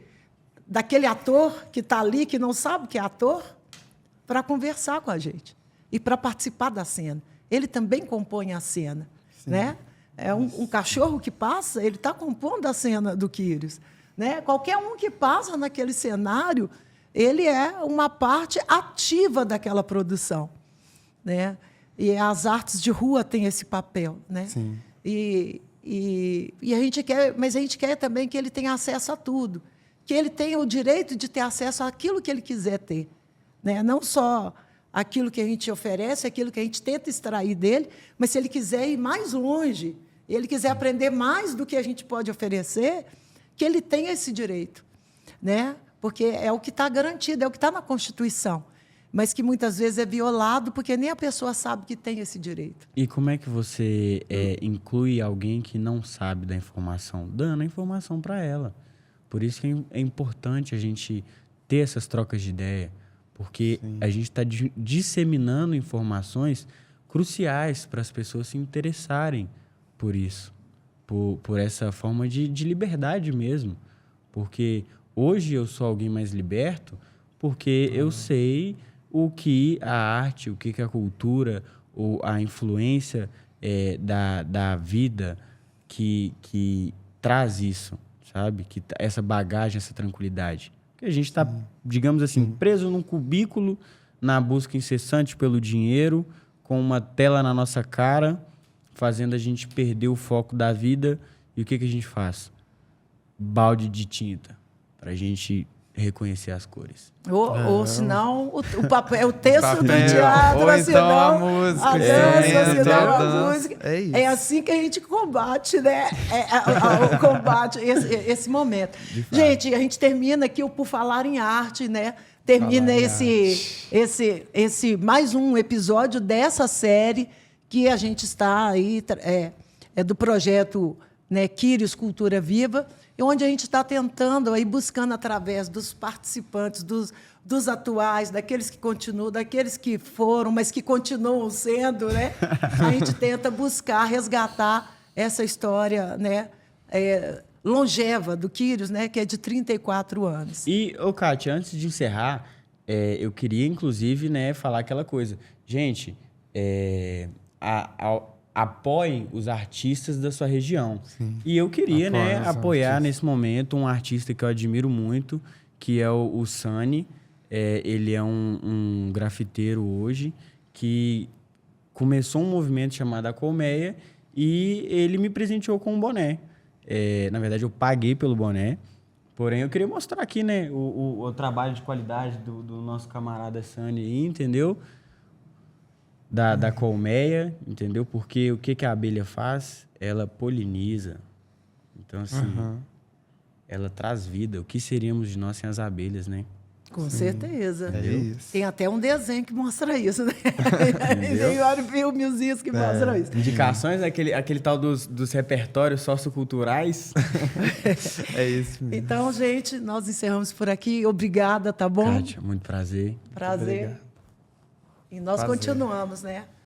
ator que está ali, que não sabe que é ator, para conversar com a gente e para participar da cena. Ele também compõe a cena, né? É um cachorro que passa, ele está compondo a cena do Quírios, né? Qualquer um que passa naquele cenário, ele é uma parte ativa daquela produção, né? E as artes de rua têm esse papel, né? Sim. E a gente quer, mas a gente quer também que ele tenha acesso a tudo, que ele tenha o direito de ter acesso àquilo que ele quiser ter, né? Não só aquilo que a gente oferece, aquilo que a gente tenta extrair dele, mas se ele quiser ir mais longe, ele quiser aprender mais do que a gente pode oferecer, que ele tenha esse direito, né? Porque é o que está garantido, é o que está na Constituição, mas que muitas vezes é violado porque nem a pessoa sabe que tem esse direito. E como é que você inclui alguém que não sabe da informação? Dando a informação para ela. Por isso que é importante a gente ter essas trocas de ideia, porque a gente está disseminando informações cruciais para as pessoas se interessarem por isso, por essa forma de liberdade mesmo. Porque hoje eu sou alguém mais liberto porque eu sei o que a arte, o que a cultura, ou a influência da vida que traz isso, sabe? Que essa bagagem, essa tranquilidade. Porque a gente está, digamos assim, preso num cubículo, na busca incessante pelo dinheiro, com uma tela na nossa cara, fazendo a gente perder o foco da vida. E o que a gente faz? Balde de tinta, para a gente reconhecer as cores. Ou senão, o papel, o texto do Papel, teatro, ou então senão, a música, a o dança, instrumento, senão a a dança. música. É isso. É assim que a gente combate, né? O combate, esse momento. Gente, a gente termina aqui o Por Falar em Arte, né? Termina esse mais um episódio dessa série que a gente está aí, é do projeto, né, Quírios Cultura Viva, e onde a gente está tentando, aí, buscando através dos participantes, dos atuais, daqueles que continuam, daqueles que foram, mas que continuam sendo, né? A gente tenta buscar, resgatar essa história, né, longeva do Quírios, né, que é de 34 anos. E, Kátia, antes de encerrar, eu queria, inclusive, né, falar aquela coisa. Gente, apoie os artistas da sua região. Sim. E eu queria, né, Apoie os apoiar artistas. nesse momento um artista que eu admiro muito, que é o Sani. Ele é um grafiteiro hoje que começou um movimento chamado A Colmeia e ele me presenteou com um boné. Na verdade, eu paguei pelo boné. Porém, eu queria mostrar aqui, né, o trabalho de qualidade do nosso camarada Sani aí, entendeu? Da colmeia, entendeu? Porque o que a abelha faz? Ela poliniza. Então, assim, ela traz vida. O que seríamos de nós sem as abelhas, né? Com certeza. É isso. Tem até um desenho que mostra isso, né? Tem vários filmezinhos que mostram isso. Indicações, aquele tal dos repertórios socioculturais. É isso mesmo. Então, gente, nós encerramos por aqui. Obrigada, tá bom? Kátia, muito prazer. Prazer. Obrigado. E nós Prazer. continuamos, né?